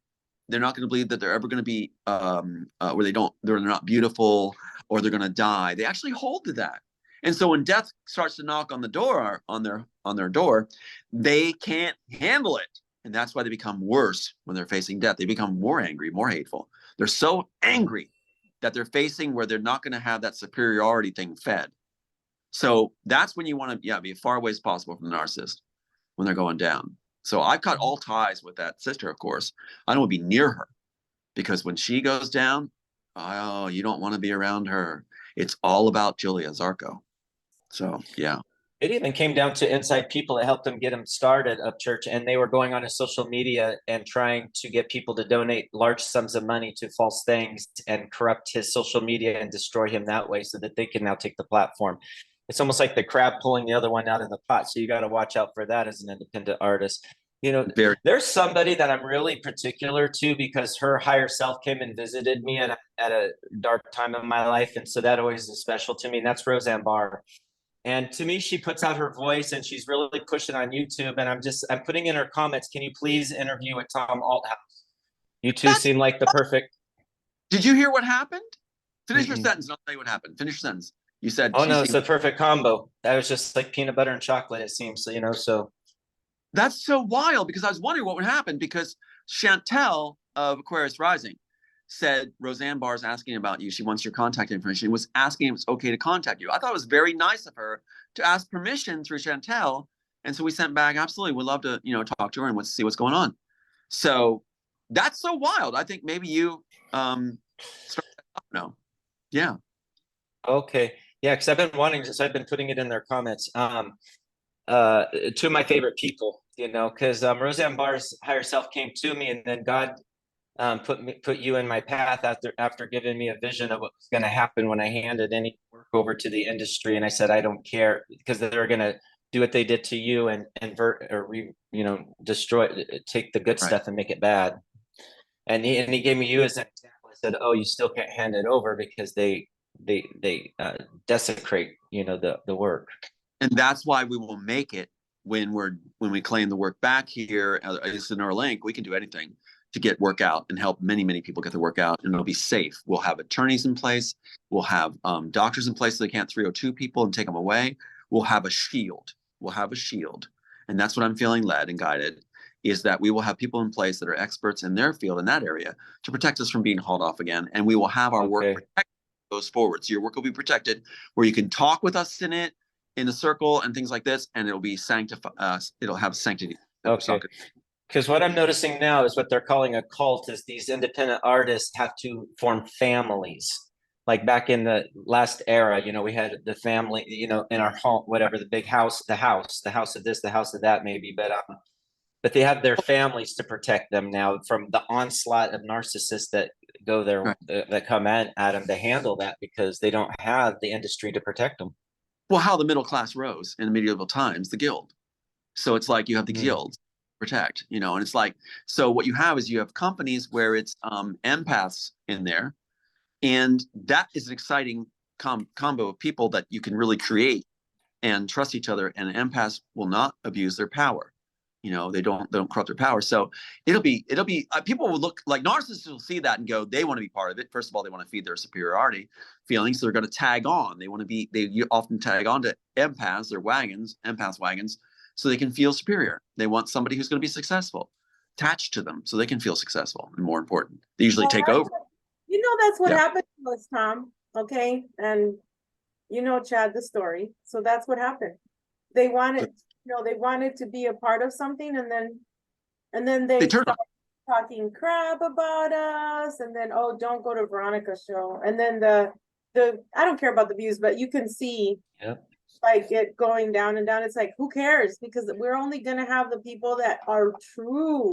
They're not going to believe that they're ever going to be where they're not beautiful or they're going to die. They actually hold to that. And so when death starts to knock on the door, on their door, they can't handle it. And that's why they become worse when they're facing death. They become more angry, more hateful. They're so angry that they're facing where they're not going to have that superiority thing fed. So that's when you want to, be as far away as possible from the narcissist when they're going down. So I've cut all ties with that sister, of course. I don't want to be near her because when she goes down, oh, you don't want to be around her. It's all about Julia Zarco. So, yeah. It even came down to inside people that helped him get him started of church, and they were going on his social media and trying to get people to donate large sums of money to false things and corrupt his social media and destroy him that way so that they can now take the platform. It's almost like the crab pulling the other one out of the pot. So you got to watch out for that as an independent artist. There's somebody that I'm really particular to because her higher self came and visited me at a dark time of my life. And so that always is special to me. And that's Roseanne Barr. And to me, she puts out her voice and she's really pushing on YouTube. And I'm putting in her comments, can you please interview with Tom Althouse? You two seem like the perfect. Did you hear what happened? Finish your sentence and I'll tell you what happened. Finish your sentence. You said, oh no, it's a perfect combo. That was just like peanut butter and chocolate, it seems, so. That's so wild because I was wondering what would happen because Chantel of Aquarius Rising said Roseanne Barr's asking about you. She wants your contact information. Was asking if it's okay to contact you. I thought it was very nice of her to ask permission through Chantel. And so we sent back, absolutely, we'd love to, talk to her and see what's going on. So that's so wild. I think maybe you Yeah. Okay. Yeah, because I've been wanting this. I've been putting it in their comments. Two of my favorite people, because Roseanne Barr's higher self came to me, and then God put you in my path after giving me a vision of what was going to happen when I handed any work over to the industry. And I said, I don't care because they're going to do what they did to you and invert or destroy, take the good stuff and make it bad. And he gave me you as an example. I said, oh, you still can't hand it over because they desecrate, the work. And that's why we will make it when we claim the work back here. It's in our link. We can do anything to get work out and help many, many people get the work out, and it'll be safe. We'll have attorneys in place. We'll have doctors in place so they can't 302 people and take them away. We'll have a shield. And that's what I'm feeling led and guided, is that we will have people in place that are experts in their field in that area to protect us from being hauled off again. And we will have our work protected goes forward. So your work will be protected where you can talk with us in it, in the circle and things like this, and it'll be sanctified. It'll have sanctity. Okay. Because what I'm noticing now is what they're calling a cult is these independent artists have to form families. Like back in the last era, we had the family, in our home, whatever, the big house, the house of this, the house of that, maybe. But they have their families to protect them now from the onslaught of narcissists that go there, right, that come at them to handle that because they don't have the industry to protect them. Well, how the middle class rose in medieval times, the guild. So it's like you have the guilds protect, and it's like, so what you have is you have companies where it's empaths in there, and that is an exciting combo of people that you can really create and trust each other, and empaths will not abuse their power. They don't corrupt their power. So it'll be people will look like narcissists will see that and go, they want to be part of it. First of all, they want to feed their superiority feelings. So they're going to tag on. They often tag on to empaths, empaths wagons, so they can feel superior. They want somebody who's going to be successful attached to them so they can feel successful. And more important, they usually take over. That's what happened to us, Tom. Okay. And Chad, the story. So that's what happened. They wanted, they wanted to be a part of something, and then they started talking crap about us, and then, oh, don't go to Veronica's show. And then the I don't care about the views, but you can see like it going down and down. It's like, who cares? Because we're only gonna have the people that are true.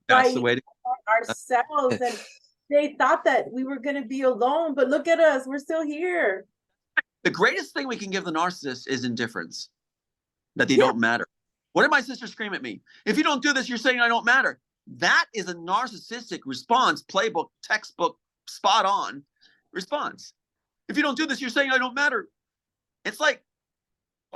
That's the way to ourselves. And they thought that we were gonna be alone, but look at us, we're still here. The greatest thing we can give the narcissist is indifference. That they don't matter. What did my sister scream at me? If you don't do this, you're saying I don't matter. That is a narcissistic response, playbook, textbook, spot on response. If you don't do this, you're saying I don't matter. It's like,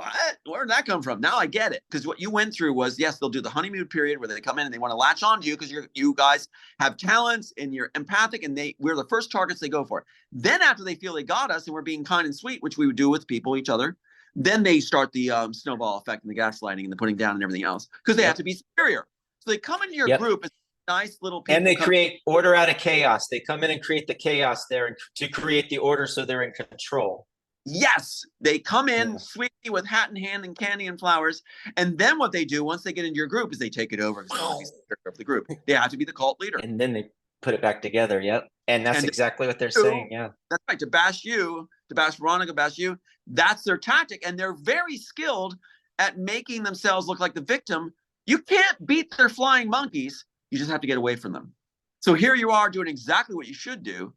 what? Where did that come from? Now I get it. Because what you went through was, yes, they'll do the honeymoon period where they come in and they want to latch on to you because you guys have talents and you're empathic and we're the first targets they go for. Then after they feel they got us and we're being kind and sweet, which we would do with people, each other, then they start the snowball effect and the gaslighting and the putting down and everything else because they have to be superior. So they come into your group as nice little people. And they create order out of chaos. They come in and create the chaos there to create the order so they're in control. Yes, they come in sweetly with hat in hand and candy and flowers. And then what they do once they get into your group is they take it over because of the group. They have to be the cult leader. And then they put it back together. Yep. And that's exactly what they're saying. Yeah. That's right. To bash you, to bash Veronica, bash you. That's their tactic. And they're very skilled at making themselves look like the victim. You can't beat their flying monkeys. You just have to get away from them. So here you are doing exactly what you should do.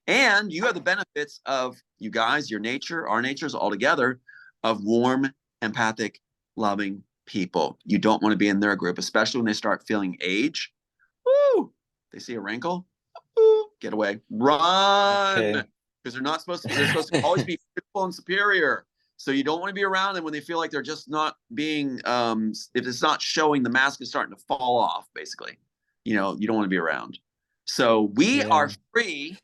And you have the benefits of you guys, your nature, our natures all together, of warm, empathic, loving people. You don't want to be in their group, especially when they start feeling age. Woo! They see a wrinkle. Woo! Get away. Run! Because they're not supposed to be. They're supposed to always be beautiful and superior. So you don't want to be around them when they feel like they're just not being, if it's not showing, the mask is starting to fall off, basically. You know, you don't want to be around. So we are free.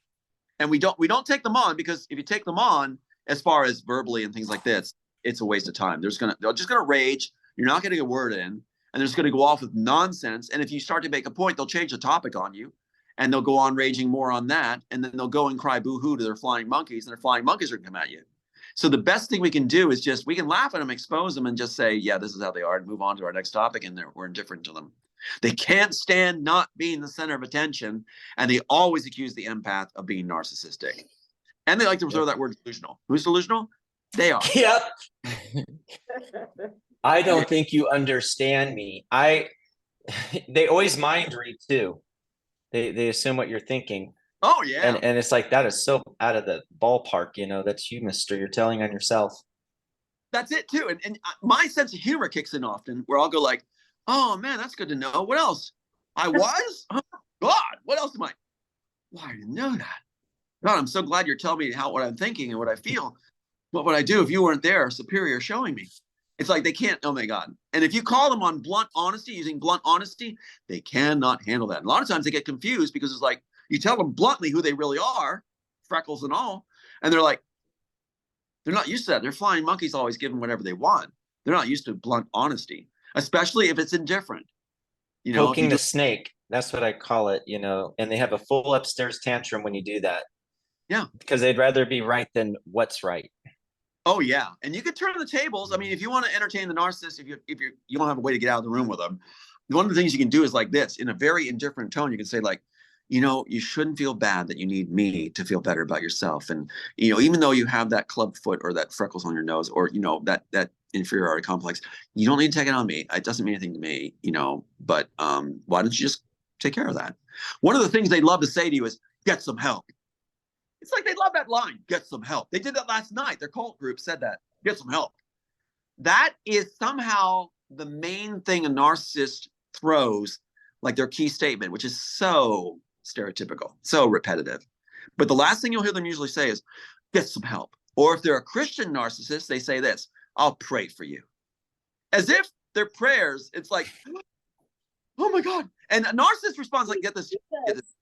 And we don't take them on, because if you take them on, as far as verbally and things like this, it's a waste of time. They're just gonna rage. You're not getting a word in, and they're just gonna go off with nonsense. And if you start to make a point, they'll change the topic on you, and they'll go on raging more on that, and then they'll go and cry boo-hoo to their flying monkeys, and their flying monkeys are gonna come at you. So the best thing we can do is we can laugh at them, expose them, and just say, yeah, this is how they are, and move on to our next topic, and we're indifferent to them. They can't stand not being the center of attention, and they always accuse the empath of being narcissistic. And they like to throw that word delusional. Who's delusional? They are. Yep. I don't think you understand me. They always mind read too. They assume what you're thinking. Oh yeah. And it's like, that is so out of the ballpark, you know. That's you, mister. You're telling on yourself. That's it too. And my sense of humor kicks in often, where I'll go like, oh man, that's good to know. What else? I was? Oh God, what else am I? Well, I didn't know that. God, I'm so glad you're telling me what I'm thinking and what I feel. What would I do if you weren't there, superior, showing me? It's like they can't, oh my God. And if you call them on blunt honesty, using blunt honesty, they cannot handle that. And a lot of times they get confused, because it's like, you tell them bluntly who they really are, freckles and all, and they're like, they're not used to that. They're flying monkeys always give them whatever they want. They're not used to blunt honesty, especially if it's indifferent. You know, poking the snake. That's what I call it, you know. And they have a full upstairs tantrum when you do that. Yeah. Because they'd rather be right than what's right. Oh yeah. And you could turn the tables. I mean, if you want to entertain the narcissist, if you don't have a way to get out of the room with them, one of the things you can do is like this, in a very indifferent tone. You can say like, you know, you shouldn't feel bad that you need me to feel better about yourself. And, you know, even though you have that club foot or that freckles on your nose, or, you know, that inferiority complex, you don't need to take it on me. It doesn't mean anything to me, you know, but why don't you just take care of that? One of the things they love to say to you is, get some help. It's like they love that line, get some help. They did that last night. Their cult group said that, get some help. That is somehow the main thing a narcissist throws, like their key statement, which is so stereotypical, so repetitive. But the last thing you'll hear them usually say is, get some help. Or if they're a Christian narcissist, they say this, I'll pray for you. As if their prayers, it's like, oh my God. And a narcissist responds like, get this. Get this.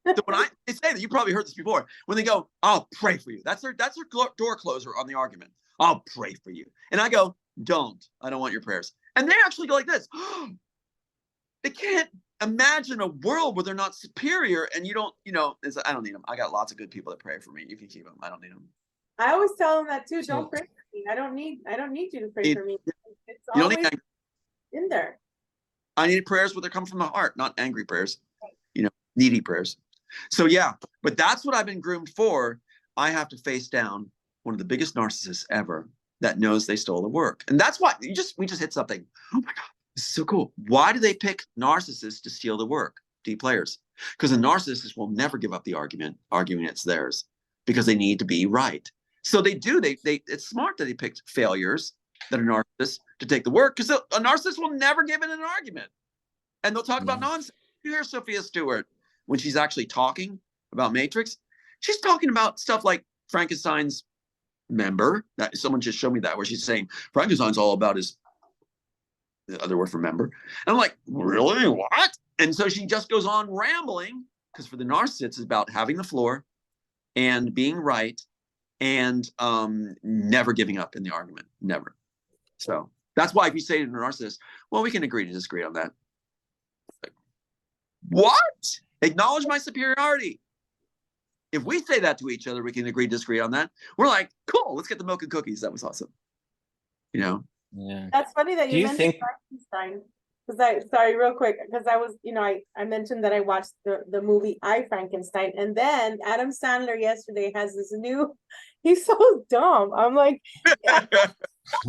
So when they say that, you probably heard this before, when they go, I'll pray for you. That's their door closer on the argument. I'll pray for you. And I go, I don't want your prayers. And they actually go like this. They can't imagine a world where they're not superior, and you don't, you know, I don't need them. I got lots of good people that pray for me. You can keep them. I don't need them. I always tell them that too. Don't pray for me. I don't need you to pray for me. It's always in there. I need prayers where they come from the heart, not angry prayers, you know, needy prayers. So yeah, but that's what I've been groomed for. I have to face down one of the biggest narcissists ever that knows they stole the work. And that's why we just hit something. Oh my God. This is so cool. Why do they pick narcissists to steal the work? D players. Because a narcissist will never give up the arguing it's theirs, because they need to be right. So they do. It's smart that they picked failures that are narcissists to take the work, because a narcissist will never give in an argument. And they'll talk about nonsense. You hear Sophia Stewart, when she's actually talking about Matrix, she's talking about stuff like Frankenstein's member. That someone just showed me that where she's saying Frankenstein's all about his, the other word for member. And I'm like, really? What? And so she just goes on rambling, because for the narcissist, it's about having the floor and being right and never giving up in the argument. Never. So that's why if you say to a narcissist, well, we can agree to disagree on that. Like, what? Acknowledge my superiority. If we say that to each other, we can agree to disagree on that. We're like, cool, let's get the milk and cookies. That was awesome. You know? Yeah. That's funny that Do you you mentioned think- Frankenstein. Because sorry, real quick, because I was, I mentioned that I watched the movie I, Frankenstein, and then Adam Sandler yesterday has this new, he's so dumb. I'm like, just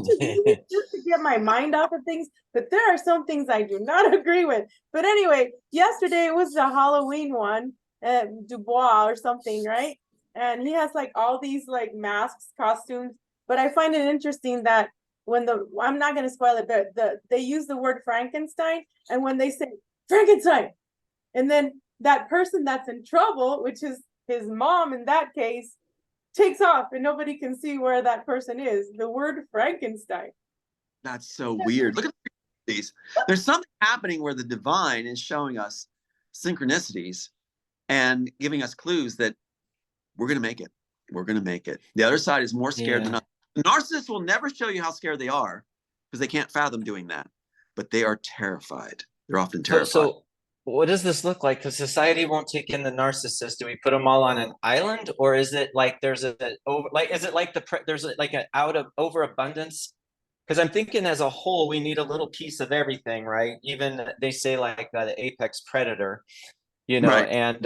to get my mind off of things, but there are some things I do not agree with. But anyway, yesterday it was the Halloween one, Dubois or something, right? And he has like all these like masks, costumes, but I find it interesting that when I'm not going to spoil it, but they use the word Frankenstein, and when they say Frankenstein, and then that person that's in trouble, which is his mom in that case, takes off and nobody can see where that person is. The word Frankenstein. That's so weird. Look at these. There's something happening where the divine is showing us synchronicities and giving us clues that we're going to make it. We're going to make it. The other side is more scared than us. The narcissist will never show you how scared they are because they can't fathom doing that, but they are terrified. They're often terrified. So what does this look like? Because society won't take in the narcissist. Do we put them all on an island, or is it like there's is it like there's like an overabundance? Because I'm thinking as a whole, we need a little piece of everything, right? Even they say like the apex predator, Right. and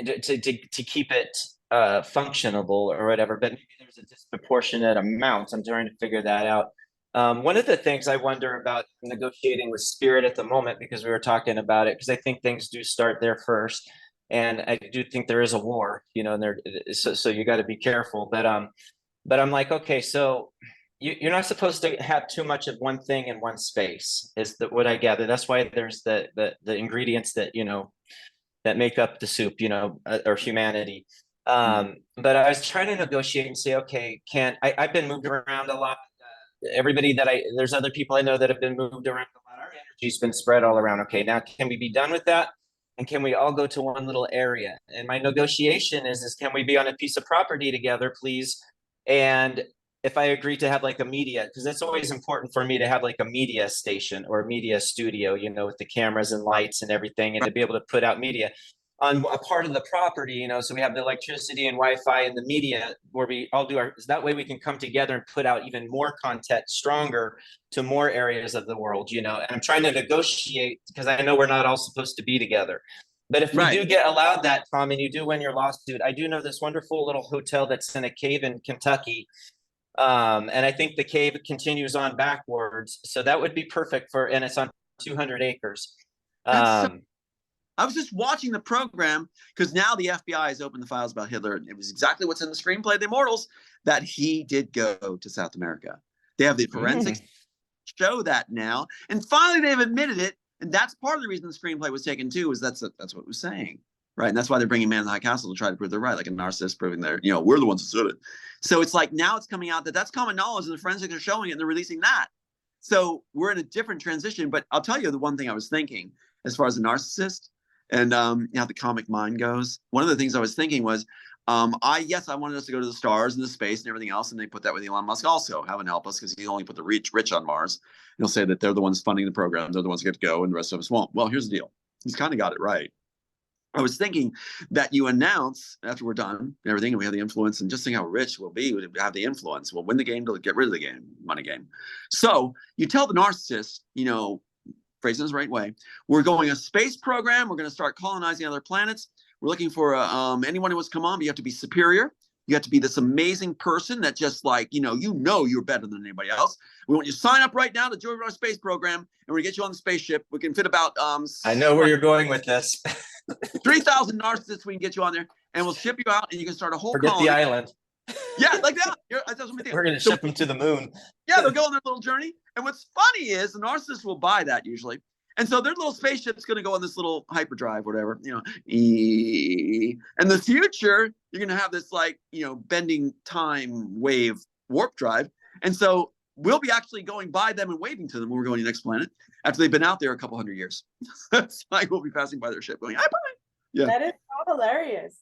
to keep it functionable or whatever, but maybe there's a disproportionate amount. I'm trying to figure that out. One of the things I wonder about negotiating with spirit at the moment, because we were talking about it, because I think things do start there first, and I do think there is a war, and so you got to be careful. But I'm like, okay, so you're not supposed to have too much of one thing in one space, is what I gather. That's why there's the ingredients that that make up the soup, or humanity. But I was trying to negotiate and say, okay, I've been moved around a lot. There's other people I know that have been moved around a lot. Our energy's been spread all around. Okay, now can we be done with that? And can we all go to one little area? And my negotiation is can we be on a piece of property together, please? And if I agree to have like a media, because it's always important for me to have like a media station or a media studio, with the cameras and lights and everything, and to be able to put out media on a part of the property, so we have the electricity and Wi-Fi and the media where we all do that way we can come together and put out even more content stronger to more areas of the world, and I'm trying to negotiate because I know we're not all supposed to be together. But if we do get allowed that, Tom, and you do win your lawsuit, I do know this wonderful little hotel that's in a cave in Kentucky. And I think the cave continues on backwards. So that would be perfect and it's on 200 acres. I was just watching the program because now the FBI has opened the files about Hitler. And it was exactly what's in the screenplay, The Immortals, that he did go to South America. They have the forensics show that now. And finally, they've admitted it. And that's part of the reason the screenplay was taken too, is that's what it was saying. Right. And that's why they're bringing Man in the High Castle to try to prove they're right, like a narcissist proving we're the ones who said it. So it's like now it's coming out that that's common knowledge and the forensics are showing it and they're releasing that. So we're in a different transition. But I'll tell you the one thing I was thinking as far as a narcissist and how the comic mind goes. One of the things I was thinking was, I wanted us to go to the stars and the space and everything else. And they put that with Elon Musk also, having help us because he only put the rich on Mars. And he'll say that they're the ones funding the programs. They're the ones who get to go and the rest of us won't. Well, here's the deal. He's kind of got it right. I was thinking that you announce after we're done and everything, and we have the influence, and just think how rich we'll be. We have the influence. We'll win the game to get rid of the game, money game. So you tell the narcissist, phrase it the right way. We're going a space program. We're going to start colonizing other planets. We're looking for anyone who wants to come on, but you have to be superior. You have to be this amazing person that just like, you're better than anybody else. We want you to sign up right now to join our space program, and we're going to get you on the spaceship. We can fit about I know where you're going with this. 3,000 narcissists. We can get you on there, and we'll ship you out, and you can start a whole Forget colony. the island. Yeah, like that. We're going to ship them to the moon. Yeah, they'll go on their little journey. And what's funny is the narcissist will buy that usually. And so their little spaceship's going to go on this little hyperdrive, whatever, and the future, you're going to have this like, bending time wave warp drive. And so we'll be actually going by them and waving to them when we're going to the next planet after they've been out there a couple hundred years. It's like we'll be passing by their ship going, hi, bye. Yeah. That is so hilarious.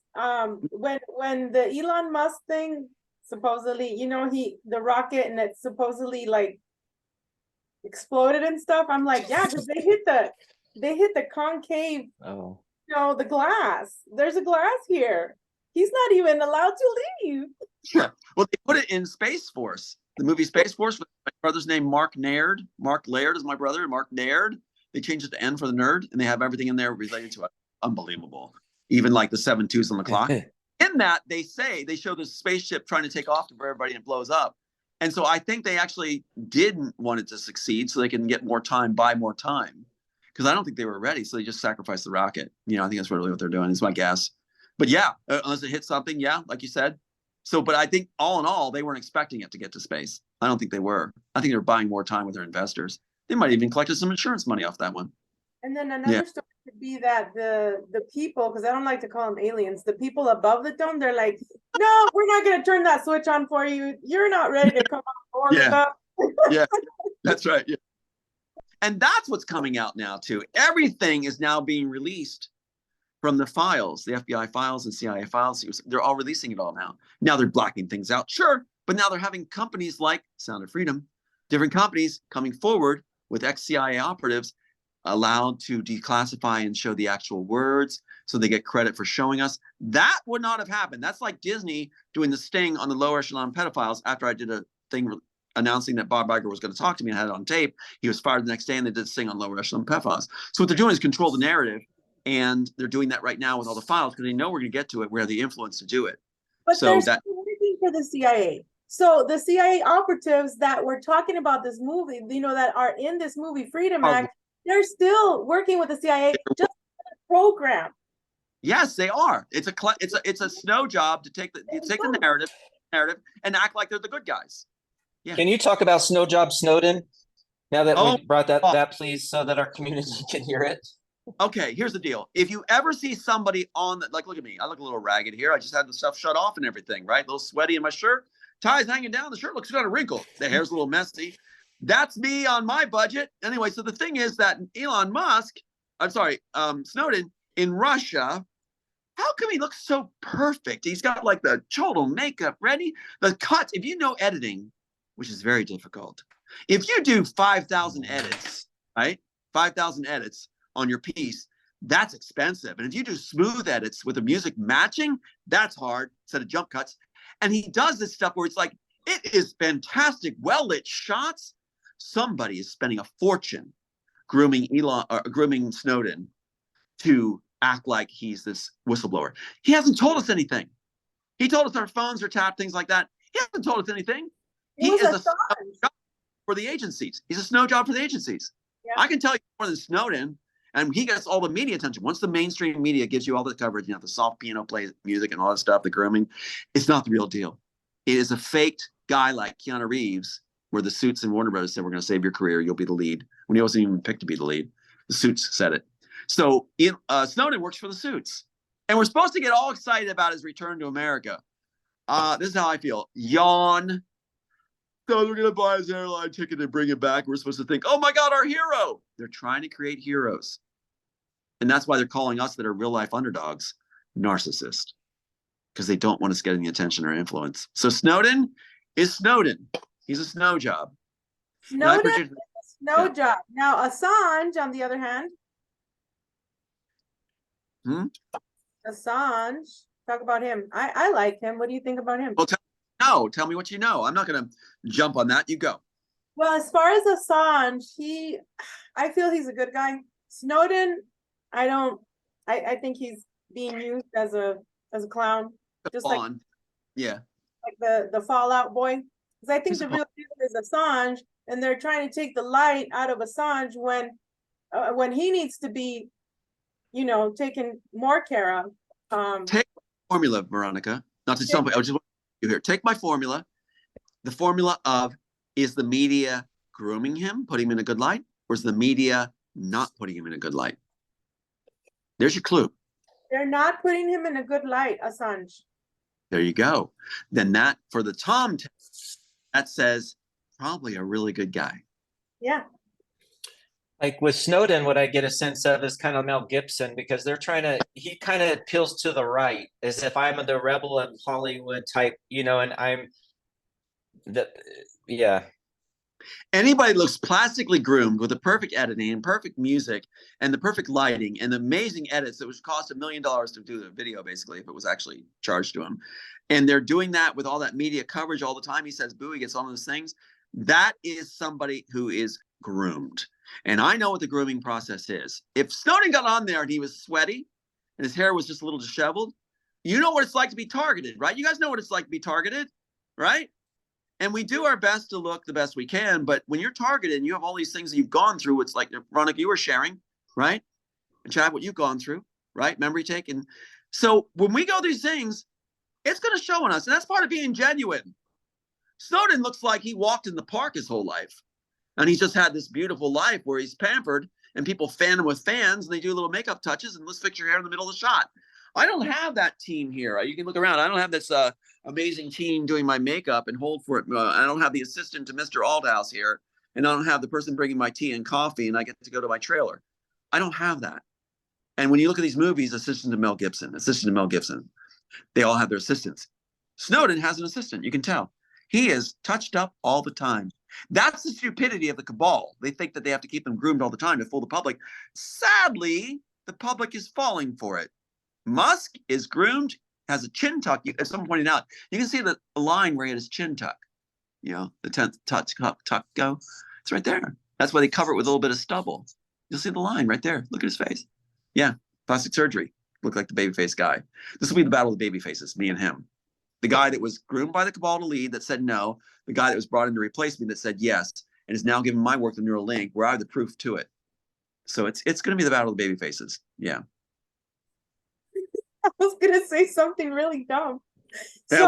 When the Elon Musk thing supposedly, the rocket and it supposedly like exploded and stuff. I'm like, yeah, because they hit the concave, the glass. There's a glass here. He's not even allowed to leave. Yeah. Well, they put it in Space Force, the movie Space Force, with my brother's name, Mark Naird. Mark Laird is my brother, Mark Naird. They changed it to N for the nerd, and they have everything in there related to it. Unbelievable. Even like the 7 2s on the clock. In that, they show this spaceship trying to take off to where everybody and it blows up. And so I think they actually didn't want it to succeed so they can get more time, buy more time. Because I don't think they were ready. So they just sacrificed the rocket. I think that's really what they're doing. It's my guess. But yeah, unless it hits something, yeah, like you said. So, but I think all in all, they weren't expecting it to get to space. I don't think they were. I think they were buying more time with their investors. They might even collected some insurance money off that one. And then another story could be that the people, because I don't like to call them aliens, the people above the dome, they're like, no, we're not going to turn that switch on for you. You're not ready to come on board with us. Yeah, that's right. Yeah. And that's what's coming out now, too. Everything is now being released from the files, the FBI files and CIA files. They're all releasing it all now. Now they're blocking things out, sure. But now they're having companies like Sound of Freedom, different companies coming forward with ex-CIA operatives allowed to declassify and show the actual words so they get credit for showing us. That would not have happened. That's like Disney doing the sting on the lower echelon pedophiles after I did a thing announcing that Bob Iger was going to talk to me and had it on tape. He was fired the next day and they did the sting on lower echelon pedophiles. So what they're doing is control the narrative, and they're doing that right now with all the files because they know we're going to get to it. We have the influence to do it. But so there's working for the CIA. So the CIA operatives that were talking about this movie, that are in this movie Freedom Act, they're still working with the CIA, just program. Yes, they are. It's a snow job to take the narrative and act like they're the good guys. Yeah. Can you talk about snow job Snowden? Now that we brought that, please, so that our community can hear it. Okay, here's the deal. If you ever see somebody on look at me. I look a little ragged here. I just had the stuff shut off and everything, right? A little sweaty in my shirt. Tie's hanging down. The shirt looks kind of wrinkled. The hair's a little messy. That's me on my budget. Anyway, so the thing is that Snowden in Russia, how come he looks so perfect? He's got like the total makeup ready. The cuts, if you know editing, which is very difficult. If you do 5,000 edits, right? 5,000 edits on your piece, that's expensive. And if you do smooth edits with the music matching, that's hard instead of jump cuts. And he does this stuff where it's like, it is fantastic, well-lit shots. Somebody is spending a fortune grooming Snowden to act like he's this whistleblower. He hasn't told us anything. He told us our phones are tapped, things like that. He hasn't told us anything. He is a snow job for the agencies. He's a snow job for the agencies. Yeah. I can tell you more than Snowden, and he gets all the media attention. Once the mainstream media gives you all the coverage, the soft piano play music and all that stuff, the grooming, it's not the real deal. It is a faked guy like Keanu Reeves, where the Suits and Warner Brothers said, we're going to save your career. You'll be the lead. When he wasn't even picked to be the lead. The Suits said it. So Snowden works for the Suits. And we're supposed to get all excited about his return to America. This is how I feel. Yawn. So we're going to buy his airline ticket and bring him back. We're supposed to think, oh my God, our hero. They're trying to create heroes. And that's why they're calling us that are real life underdogs narcissists. Because they don't want us getting the attention or influence. So Snowden is Snowden. He's a snow job. Snowden is a snow job. Now Assange, on the other hand. Assange, talk about him. I like him. What do you think about him? Well, tell me what you know. I'm not going to jump on that. You go. Well, as far as Assange, I feel he's a good guy. Snowden, I think he's being used as a clown. Just like, yeah, like the Fallout Boy. Because I think the real deal is Assange, and they're trying to take the light out of Assange when he needs to be, taken more care of. Take formula, Veronica. Not to somebody. I just want you here. Take my formula. The formula of, is the media grooming him, putting him in a good light, or is the media not putting him in a good light. There's your clue. They're not putting him in a good light, Assange. There you go. Then that for the Tom test, that says probably a really good guy. Yeah. Like with Snowden, what I get a sense of is kind of Mel Gibson, because he kind of appeals to the right, as if I'm the rebel of Hollywood type, and yeah. Anybody looks plastically groomed with the perfect editing and perfect music and the perfect lighting and the amazing edits that would cost $1 million to do the video, basically, if it was actually charged to him. And they're doing that with all that media coverage all the time. He says, boo, he gets all those things. That is somebody who is groomed. And I know what the grooming process is. If Snowden got on there and he was sweaty and his hair was just a little disheveled, you know what it's like to be targeted, right? You guys know what it's like to be targeted, right? And we do our best to look the best we can, but when you're targeted and you have all these things that you've gone through, it's like Veronica, you were sharing, right? And Chad, what you've gone through, right? Memory take. And so when we go these things, it's going to show on us. And that's part of being genuine. Snowden looks like he walked in the park his whole life. And he's just had this beautiful life where he's pampered and people fan him with fans and they do little makeup touches and let's fix your hair in the middle of the shot. I don't have that team here. You can look around. I don't have this amazing team doing my makeup and hold for it. I don't have the assistant to Mr. Althouse here. And I don't have the person bringing my tea and coffee and I get to go to my trailer. I don't have that. And when you look at these movies, assistant to Mel Gibson, they all have their assistants. Snowden has an assistant. You can tell. He is touched up all the time. That's the stupidity of the cabal. They think that they have to keep them groomed all the time to fool the public. Sadly, the public is falling for it. Musk is groomed, has a chin tuck. As someone pointed out, you can see the line where he had his chin tuck. The 10th tuck go. It's right there. That's why they cover it with a little bit of stubble. You'll see the line right there. Look at his face. Yeah, plastic surgery. Look like the babyface guy. This will be the battle of the baby faces, me and him. The guy that was groomed by the cabal to lead that said no. The guy that was brought in to replace me that said yes, and is now giving my work the neural link where I have the proof to it. So it's going to be the battle of the baby faces. Yeah. I was gonna say something really dumb. Yeah,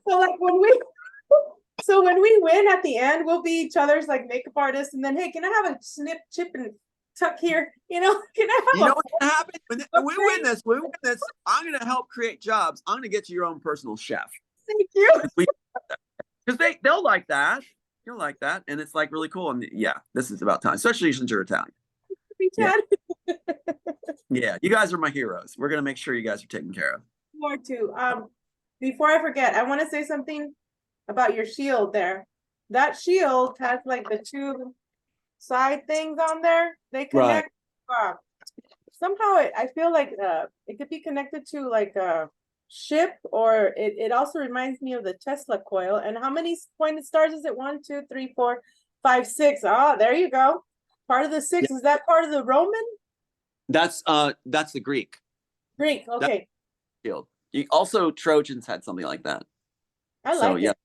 So like when we win at the end, we'll be each other's like makeup artists, and then hey, can I have a snip, chip, and tuck here? Can I have? You know what's gonna happen when we win this? When we win this, I'm gonna help create jobs. I'm gonna get you your own personal chef. Thank you. Because they'll like that. You'll like that, and it's like really cool. And yeah, this is about time, especially since you're Italian. Yeah. Yeah, you guys are my heroes. We're gonna make sure you guys are taken care of. More too. Before I forget, I want to say something about your shield there. That shield has like the two side things on there. They connect. Somehow I feel like it could be connected to like a ship, or it also reminds me of the Tesla coil. And how many pointed stars is it? 1, 2, 3, 4, 5, 6. Oh, there you go. Part of the 6. Is that part of the Roman? That's the Greek. Greek, okay. Shield. Also, Trojans had something like that. I like it.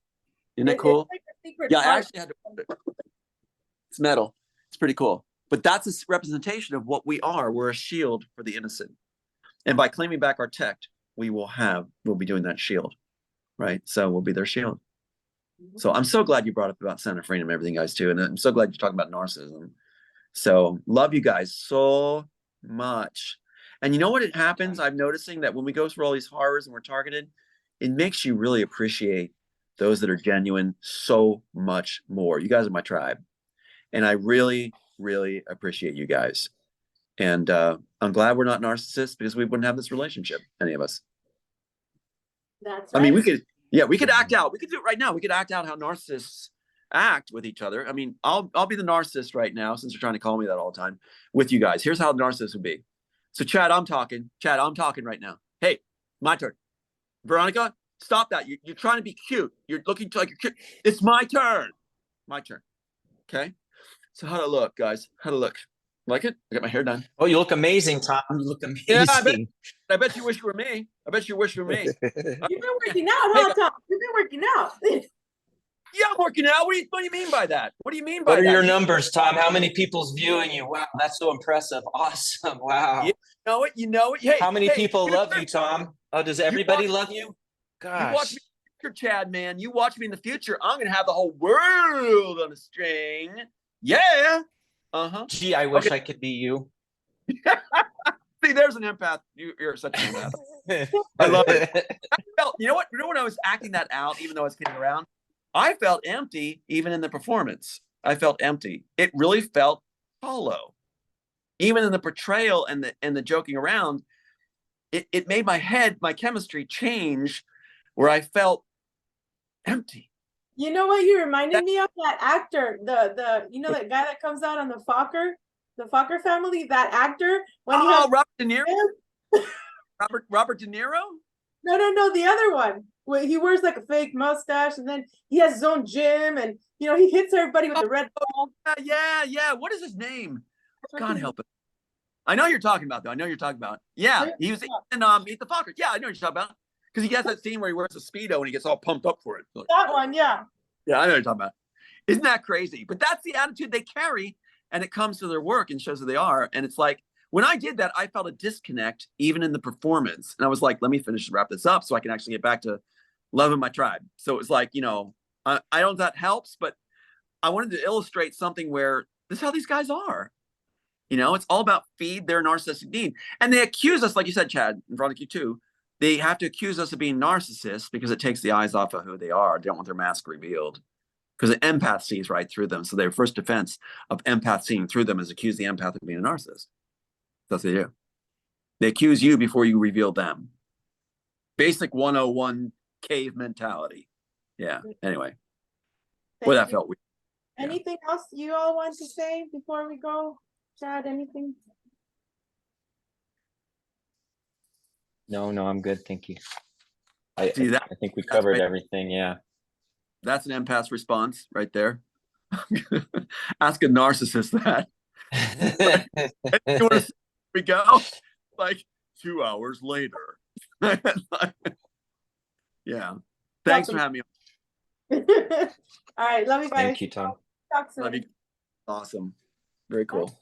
Isn't it cool? Like a secret Yeah, I part. actually had to. It's metal. It's pretty cool. But that's a representation of what we are. We're a shield for the innocent. And by claiming back our tech, we'll be doing that shield, right? So we'll be their shield. So I'm so glad you brought up about Sound of Freedom and everything, guys, too. And I'm so glad you're talking about narcissism. So love you guys so much. And you know what happens? I'm noticing that when we go through all these horrors and we're targeted, it makes you really appreciate those that are genuine so much more. You guys are my tribe. And I really, really appreciate you guys. And I'm glad we're not narcissists, because we wouldn't have this relationship, any of us. That's I mean, right. we could act out. We could do it right now. We could act out how narcissists act with each other. I mean, I'll be the narcissist right now, since you're trying to call me that all the time, with you guys. Here's how the narcissist would be. So Chad, I'm talking right now. Hey, my turn. Veronica, stop that. You're trying to be cute. You're looking like you're cute. It's my turn. My turn. Okay. So how'd I look, guys? How'd I look? Like it? I got my hair done. Oh, you look amazing, Tom. You look amazing. Yeah, I bet you wish you were me. You've been working out, huh, Tom? You've been working out. Yeah, I'm working out. What do you mean by that? What do you mean by What that? are your numbers, Tom? How many people's viewing you? Wow, that's so impressive. Awesome. Wow. You know it. Hey, how many people love you, Tom? Oh, does everybody love you? Gosh. You watch me in the future, Chad, man. You watch me in the future. I'm going to have the whole world on a string. Yeah. Uh-huh. Gee, I wish Okay. I could be you. See, there's an empath. You're such an empath. I love it. You know what? You know when I was acting that out, even though I was kidding around, I felt empty even in the performance. I felt empty. It really felt hollow. Even in the portrayal and the joking around, it made my chemistry change where I felt empty. You know what you reminded me of? That actor, you know that guy that comes out on the Fokker family, that actor when he has Robert De Niro? Robert De Niro? No, the other one. Where he wears like a fake mustache and then he has his own gym and he hits everybody with the red ball. Yeah. What is his name? God help it. I know you're talking about, though. I know you're talking about. Yeah, he was in Meet the Fockers. Yeah, I know you're talking about. Because he has that scene where he wears a Speedo and he gets all pumped up for it. That one, yeah. Yeah, I know you're talking about. Isn't that crazy? But that's the attitude they carry, and it comes to their work and shows who they are. And it's like, when I did that, I felt a disconnect even in the performance. And I was like, let me wrap this up so I can actually get back to loving my tribe. So it was like, I don't know if that helps, but I wanted to illustrate something where this is how these guys are. It's all about feed their narcissistic need. And they accuse us, like you said, Chad, and Veronica, you too, they have to accuse us of being narcissists because it takes the eyes off of who they are. They don't want their mask revealed. Because an empath sees right through them. So their first defense of empath seeing through them is accuse the empath of being a narcissist. That's what they do. They accuse you before you reveal them. Basic 101 cave mentality. Yeah. Anyway. Well, that felt weird. Anything else you all want to say before we go? Chad, anything? No, I'm good. Thank you. I think we covered everything. Yeah. That's an empath's response right there. Ask a narcissist that. We go like 2 hours later. Yeah. Thanks for having me. All right. Love you guys. Thank you, Tom. Talk soon. Love you. Awesome. Very cool.